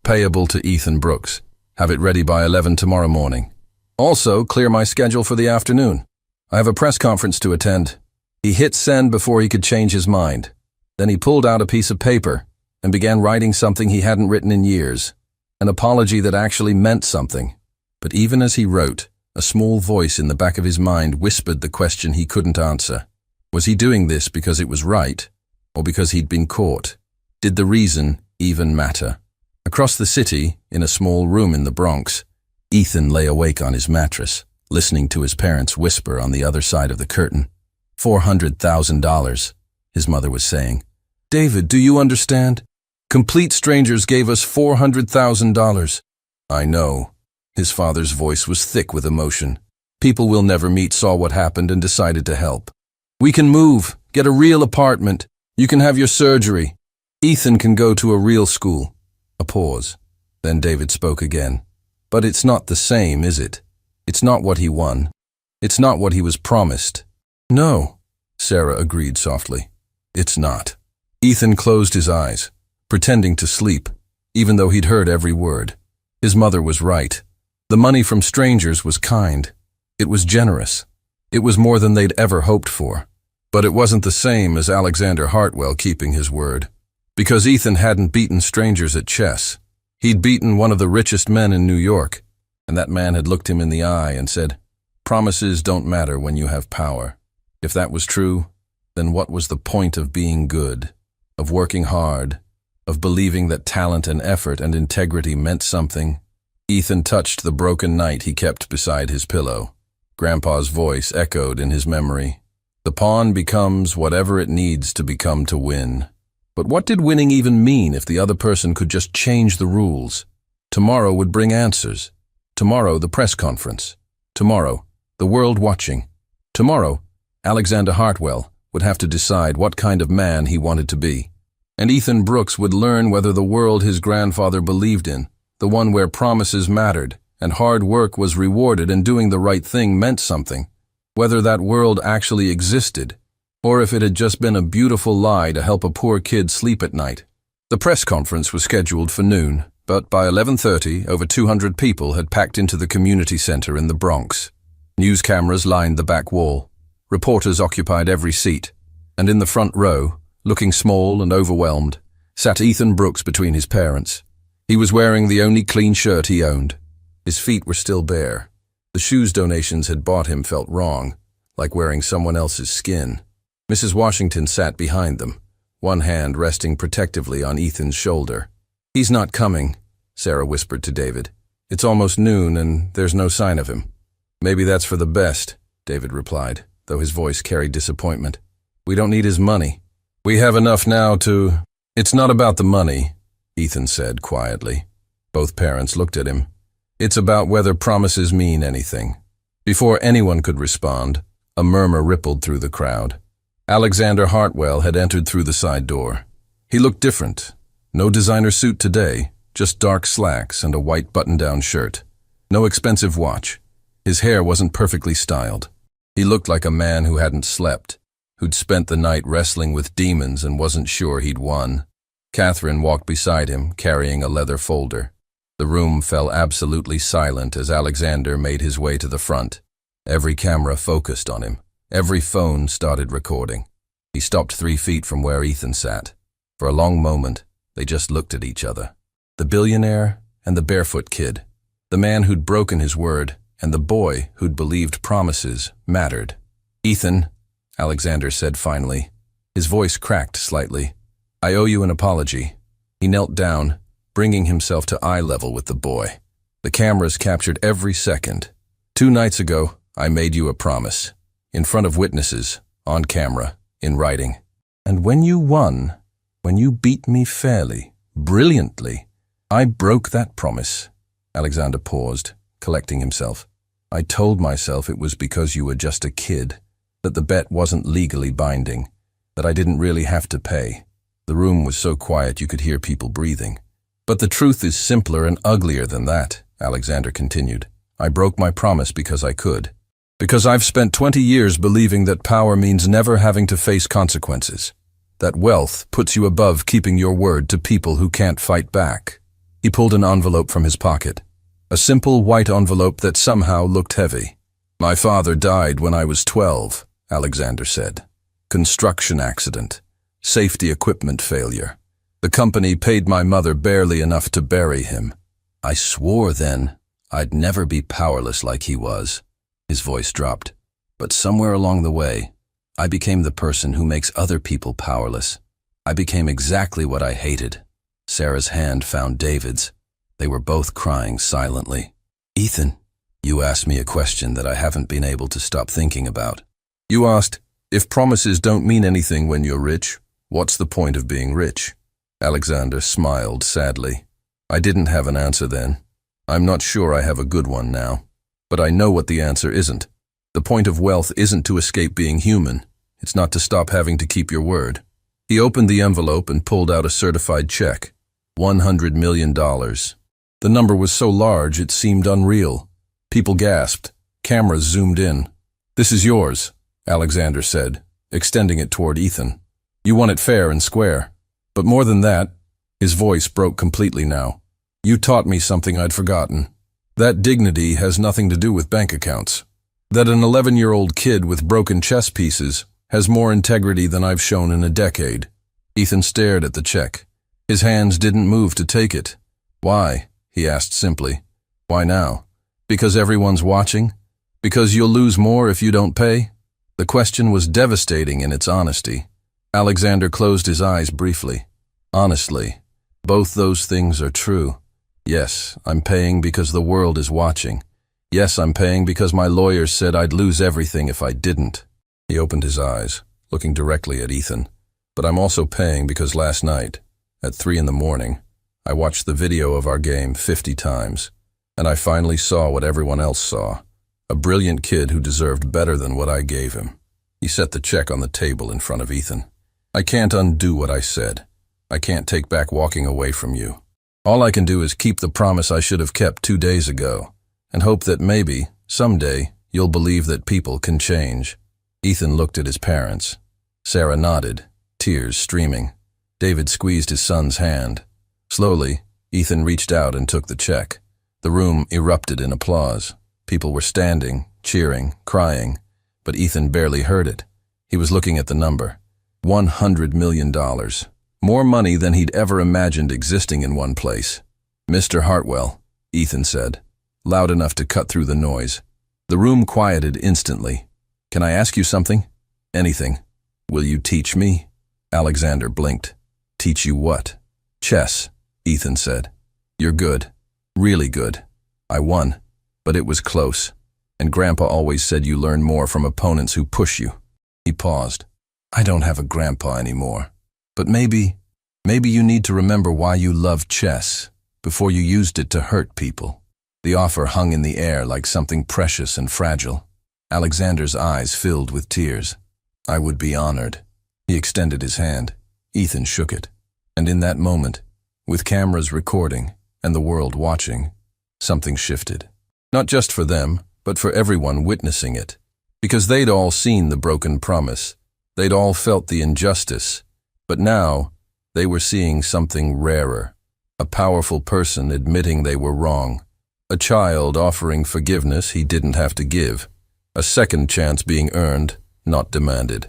payable to Ethan Brooks. Have it ready by 11 tomorrow morning. Also, clear my schedule for the afternoon. I have a press conference to attend. He hit send before he could change his mind. Then he pulled out a piece of paper and began writing something he hadn't written in years, an apology that actually meant something. But even as he wrote, a small voice in the back of his mind whispered the question he couldn't answer. Was he doing this because it was right, or because he'd been caught? Did the reason even matter? Across the city, in a small room in the Bronx, Ethan lay awake on his mattress, listening to his parents whisper on the other side of the curtain. $400,000, his mother was saying. David, do you understand? Complete strangers gave us $400,000. I know. His father's voice was thick with emotion. People we'll never meet saw what happened and decided to help. We can move, get a real apartment. You can have your surgery. Ethan can go to a real school. A pause. Then David spoke again. But it's not the same, is it? It's not what he won. It's not what he was promised. No, Sarah agreed softly. It's not. Ethan closed his eyes, pretending to sleep, even though he'd heard every word. His mother was right. The money from strangers was kind. It was generous. It was more than they'd ever hoped for. But it wasn't the same as Alexander Hartwell keeping his word. Because Ethan hadn't beaten strangers at chess. He'd beaten one of the richest men in New York, and that man had looked him in the eye and said, "Promises don't matter when you have power." If that was true, then what was the point of being good, of working hard, of believing that talent and effort and integrity meant something? Ethan touched the broken knight he kept beside his pillow. Grandpa's voice echoed in his memory. The pawn becomes whatever it needs to become to win. But what did winning even mean if the other person could just change the rules? Tomorrow would bring answers. Tomorrow, the press conference. Tomorrow, the world watching. Tomorrow, Alexander Hartwell would have to decide what kind of man he wanted to be. And Ethan Brooks would learn whether the world his grandfather believed in, the one where promises mattered and hard work was rewarded and doing the right thing meant something, whether that world actually existed, or if it had just been a beautiful lie to help a poor kid sleep at night. The press conference was scheduled for noon, but by 11:30, over 200 people had packed into the community center in the Bronx. News cameras lined the back wall. Reporters occupied every seat, and in the front row, looking small and overwhelmed, sat Ethan Brooks between his parents. He was wearing the only clean shirt he owned. His feet were still bare. The shoes donations had bought him felt wrong, like wearing someone else's skin. Mrs. Washington sat behind them, one hand resting protectively on Ethan's shoulder. "He's not coming," Sarah whispered to David. "It's almost noon and there's no sign of him." "Maybe that's for the best," David replied, though his voice carried disappointment. "We don't need his money. We have enough now to—" "It's not about the money," Ethan said quietly. Both parents looked at him. It's about whether promises mean anything. Before anyone could respond, a murmur rippled through the crowd. Alexander Hartwell had entered through the side door. He looked different. No designer suit today, just dark slacks and a white button-down shirt. No expensive watch. His hair wasn't perfectly styled. He looked like a man who hadn't slept, who'd spent the night wrestling with demons and wasn't sure he'd won. Catherine walked beside him, carrying a leather folder. The room fell absolutely silent as Alexander made his way to the front. Every camera focused on him. Every phone started recording. He stopped 3 feet from where Ethan sat. For a long moment, they just looked at each other. The billionaire and the barefoot kid. The man who'd broken his word and the boy who'd believed promises mattered. "Ethan," Alexander said finally. His voice cracked slightly. "I owe you an apology." He knelt down, bringing himself to eye level with the boy. The cameras captured every second. "2 nights ago, I made you a promise. In front of witnesses, on camera, in writing. And when you won, when you beat me fairly, brilliantly, I broke that promise." Alexander paused, collecting himself. "I told myself it was because you were just a kid, that the bet wasn't legally binding, that I didn't really have to pay." The room was so quiet you could hear people breathing. "But the truth is simpler and uglier than that," Alexander continued. "I broke my promise because I could. Because I've spent 20 years believing that power means never having to face consequences. That wealth puts you above keeping your word to people who can't fight back." He pulled an envelope from his pocket. A simple white envelope that somehow looked heavy. "My father died when I was 12, Alexander said. "Construction accident. Safety equipment failure. The company paid my mother barely enough to bury him. I swore then I'd never be powerless like he was." His voice dropped. "But somewhere along the way, I became the person who makes other people powerless. I became exactly what I hated." Sarah's hand found David's. They were both crying silently. "Ethan, you asked me a question that I haven't been able to stop thinking about." "You asked, if promises don't mean anything when you're rich, what's the point of being rich?" Alexander smiled sadly. "I didn't have an answer then. I'm not sure I have a good one now. But I know what the answer isn't. The point of wealth isn't to escape being human. It's not to stop having to keep your word." He opened the envelope and pulled out a certified check. $100 million. The number was so large it seemed unreal. People gasped. Cameras zoomed in. "This is yours," Alexander said, extending it toward Ethan. "You won it fair and square. But more than that," his voice broke completely now, "you taught me something I'd forgotten. That dignity has nothing to do with bank accounts. That an 11-year-old kid with broken chess pieces has more integrity than I've shown in a decade." Ethan stared at the check. His hands didn't move to take it. "Why?" he asked simply. "Why now? Because everyone's watching? Because you'll lose more if you don't pay?" The question was devastating in its honesty. Alexander closed his eyes briefly. "Honestly, both those things are true. Yes, I'm paying because the world is watching. Yes, I'm paying because my lawyers said I'd lose everything if I didn't." He opened his eyes, looking directly at Ethan. "But I'm also paying because last night, at 3 in the morning, I watched the video of our game 50 times, and I finally saw what everyone else saw. A brilliant kid who deserved better than what I gave him." He set the check on the table in front of Ethan. "I can't undo what I said. I can't take back walking away from you. All I can do is keep the promise I should have kept 2 days ago, and hope that maybe, someday, you'll believe that people can change." Ethan looked at his parents. Sarah nodded, tears streaming. David squeezed his son's hand. Slowly, Ethan reached out and took the check. The room erupted in applause. People were standing, cheering, crying, but Ethan barely heard it. He was looking at the number. $100 million. More money than he'd ever imagined existing in one place. "Mr. Hartwell," Ethan said, loud enough to cut through the noise. The room quieted instantly. "Can I ask you something?" "Anything." "Will you teach me?" Alexander blinked. "Teach you what?" "Chess," Ethan said. "You're good. Really good. I won, but it was close. And Grandpa always said you learn more from opponents who push you." He paused. "I don't have a grandpa anymore. But maybe you need to remember why you love chess. before you used it to hurt people. The offer hung in the air like something precious and fragile. Alexander's eyes filled with tears. I would be honored. He extended his hand. Ethan shook it. And in that moment, with cameras recording and the world watching, something shifted. Not just for them, but for everyone witnessing it. Because they'd all seen the broken promise. They'd all felt the injustice. But now, they were seeing something rarer. A powerful person admitting they were wrong. A child offering forgiveness he didn't have to give. A second chance being earned, not demanded.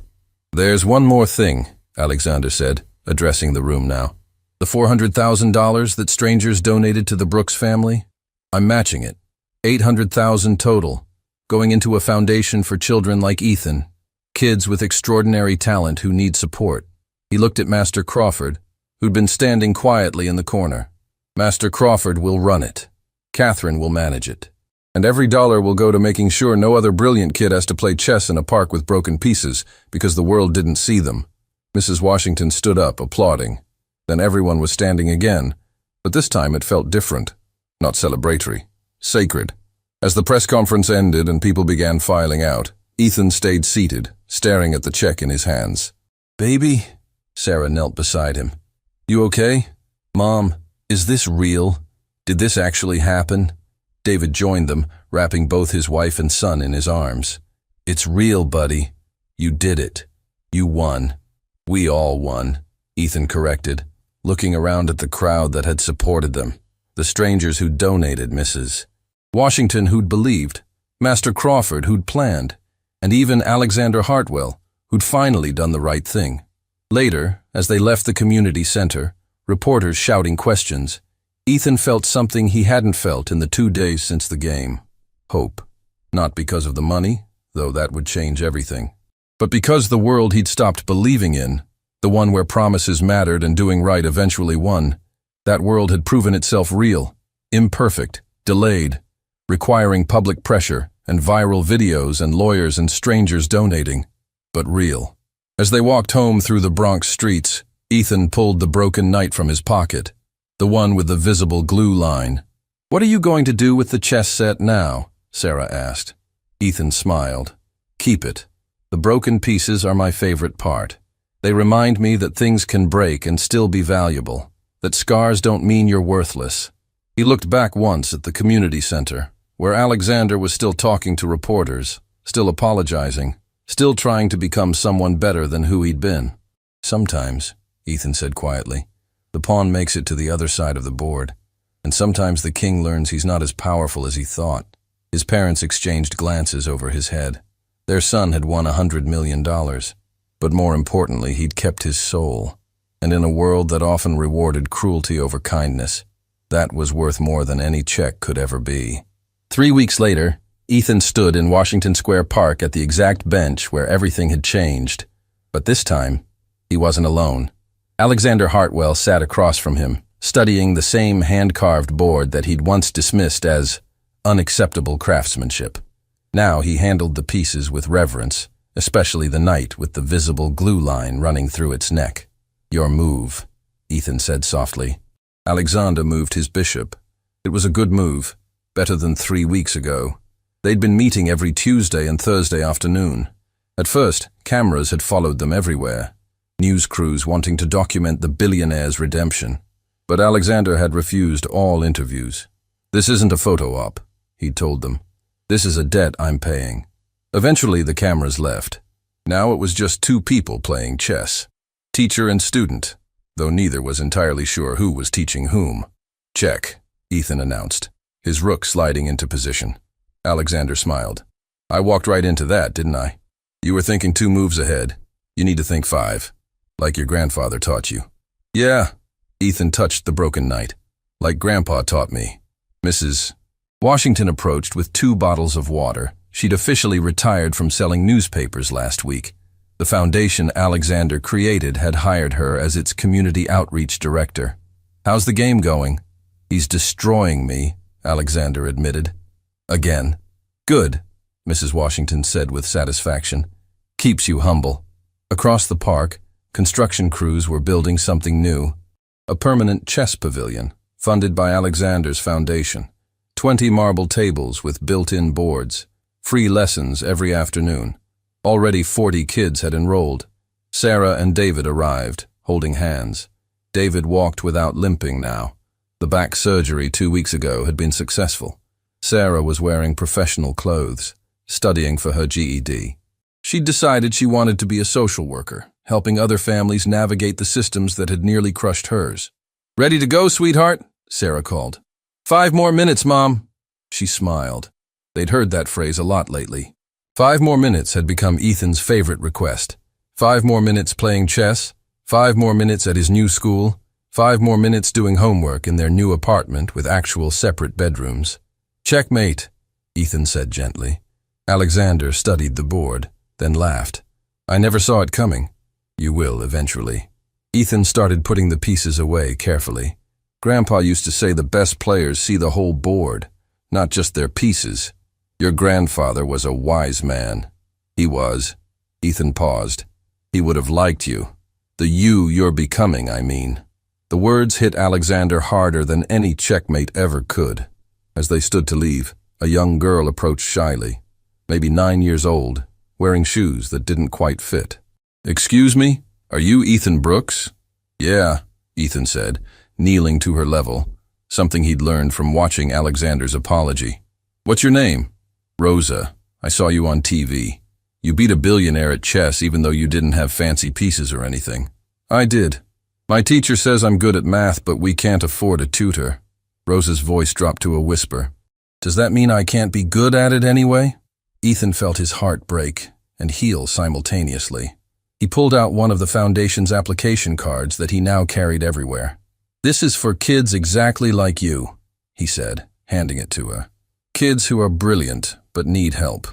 There's one more thing, Alexander said, addressing the room now. The $400,000 that strangers donated to the Brooks family? I'm matching it. $800,000 total, going into a foundation for children like Ethan, kids with extraordinary talent who need support. He looked at Master Crawford, who'd been standing quietly in the corner. Master Crawford will run it. Catherine will manage it. And every dollar will go to making sure no other brilliant kid has to play chess in a park with broken pieces because the world didn't see them. Mrs. Washington stood up, applauding. Then everyone was standing again, but this time it felt different. Not celebratory. Sacred. As the press conference ended and people began filing out, Ethan stayed seated, staring at the check in his hands. Baby? Sarah knelt beside him. You okay? Mom, is this real? Did this actually happen? David joined them, wrapping both his wife and son in his arms. It's real, buddy. You did it. You won. We all won, Ethan corrected, looking around at the crowd that had supported them. The strangers who'd donated, Mrs. Washington who'd believed, Master Crawford who'd planned, and even Alexander Hartwell, who'd finally done the right thing. Later, as they left the community center, reporters shouting questions, Ethan felt something he hadn't felt in the 2 days since the game. Hope. Not because of the money, though that would change everything, but because the world he'd stopped believing in, the one where promises mattered and doing right eventually won, that world had proven itself real, imperfect, delayed, requiring public pressure and viral videos and lawyers and strangers donating, but real. As they walked home through the Bronx streets, Ethan pulled the broken knight from his pocket, the one with the visible glue line. What are you going to do with the chess set now? Sarah asked. Ethan smiled. Keep it. The broken pieces are my favorite part. They remind me that things can break and still be valuable, that scars don't mean you're worthless. He looked back once at the community center, where Alexander was still talking to reporters, still apologizing, still trying to become someone better than who he'd been. Sometimes, Ethan said quietly, the pawn makes it to the other side of the board, and sometimes the king learns he's not as powerful as he thought. His parents exchanged glances over his head. Their son had won $100 million, but more importantly, he'd kept his soul. And in a world that often rewarded cruelty over kindness, that was worth more than any check could ever be. 3 weeks later, Ethan stood in Washington Square Park at the exact bench where everything had changed. But this time, he wasn't alone. Alexander Hartwell sat across from him, studying the same hand-carved board that he'd once dismissed as unacceptable craftsmanship. Now he handled the pieces with reverence, especially the knight with the visible glue line running through its neck. Your move, Ethan said softly. Alexander moved his bishop. It was a good move, better than 3 weeks ago. They'd been meeting every Tuesday and Thursday afternoon. At first, cameras had followed them everywhere, news crews wanting to document the billionaire's redemption. But Alexander had refused all interviews. This isn't a photo op, he'd told them. This is a debt I'm paying. Eventually the cameras left. Now it was just 2 people playing chess. Teacher and student, though neither was entirely sure who was teaching whom. Check, Ethan announced, his rook sliding into position. Alexander smiled. I walked right into that, didn't I? You were thinking 2 moves ahead. You need to think 5, like your grandfather taught you. Yeah, Ethan touched the broken knight, like Grandpa taught me. Mrs. Washington approached with 2 bottles of water. She'd officially retired from selling newspapers last week. The foundation Alexander created had hired her as its community outreach director. How's the game going? He's destroying me, Alexander admitted. Again. Good, Mrs. Washington said with satisfaction. Keeps you humble. Across the park, construction crews were building something new. A permanent chess pavilion, funded by Alexander's foundation. 20 marble tables with built-in boards. Free lessons every afternoon. Already 40 kids had enrolled. Sarah and David arrived, holding hands. David walked without limping now. The back surgery 2 weeks ago had been successful. Sarah was wearing professional clothes, studying for her GED. She'd decided she wanted to be a social worker, helping other families navigate the systems that had nearly crushed hers. "Ready to go, sweetheart?" Sarah called. "5 more minutes, Mom." She smiled. They'd heard that phrase a lot lately. 5 more minutes had become Ethan's favorite request. 5 more minutes playing chess, 5 more minutes at his new school, 5 more minutes doing homework in their new apartment with actual separate bedrooms. "Checkmate," Ethan said gently. Alexander studied the board, then laughed. "I never saw it coming." "You will eventually." Ethan started putting the pieces away carefully. Grandpa used to say the best players see the whole board, not just their pieces. Your grandfather was a wise man. He was. Ethan paused. He would have liked you. The you you're becoming, I mean. The words hit Alexander harder than any checkmate ever could. As they stood to leave, a young girl approached shyly, maybe 9 years old, wearing shoes that didn't quite fit. "Excuse me, are you Ethan Brooks?" "Yeah," Ethan said, kneeling to her level, something he'd learned from watching Alexander's apology. "What's your name?" "Rosa. I saw you on TV. You beat a billionaire at chess even though you didn't have fancy pieces or anything." "I did. My teacher says I'm good at math, but we can't afford a tutor." Rosa's voice dropped to a whisper. "Does that mean I can't be good at it anyway?" Ethan felt his heart break and heal simultaneously. He pulled out one of the foundation's application cards that he now carried everywhere. "This is for kids exactly like you," he said, handing it to her. "Kids who are brilliant but need help.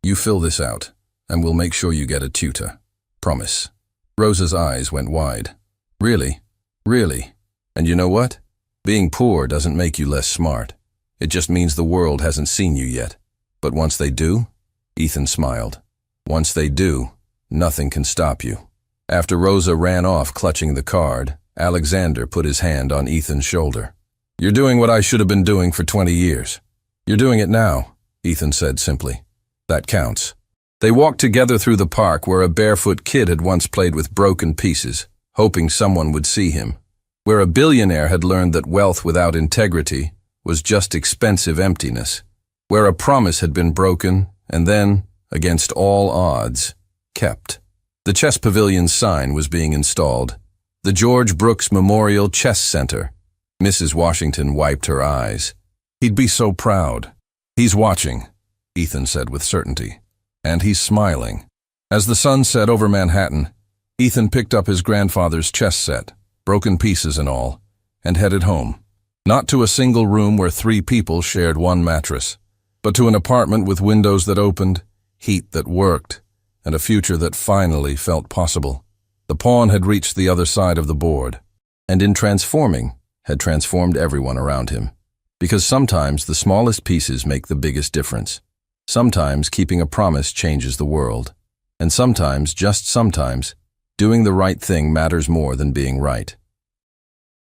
You fill this out, and we'll make sure you get a tutor. Promise." Rosa's eyes went wide. "Really? Really? And you know what? Being poor doesn't make you less smart. It just means the world hasn't seen you yet. But once they do," Ethan smiled, "once they do, nothing can stop you." After Rosa ran off clutching the card, Alexander put his hand on Ethan's shoulder. "You're doing what I should have been doing for 20 years. You're doing it now," Ethan said simply. "That counts." They walked together through the park where a barefoot kid had once played with broken pieces, hoping someone would see him. Where a billionaire had learned that wealth without integrity was just expensive emptiness. Where a promise had been broken and then, against all odds, kept. The chess pavilion's sign was being installed. The George Brooks Memorial Chess Center. Mrs. Washington wiped her eyes. "He'd be so proud." "He's watching," Ethan said with certainty. "And he's smiling." As the sun set over Manhattan, Ethan picked up his grandfather's chess set, broken pieces and all, and headed home. Not to a single room where 3 people shared one mattress, but to an apartment with windows that opened, heat that worked, and a future that finally felt possible. The pawn had reached the other side of the board, and in transforming, had transformed everyone around him. Because sometimes the smallest pieces make the biggest difference. Sometimes keeping a promise changes the world. And sometimes, just sometimes, doing the right thing matters more than being right.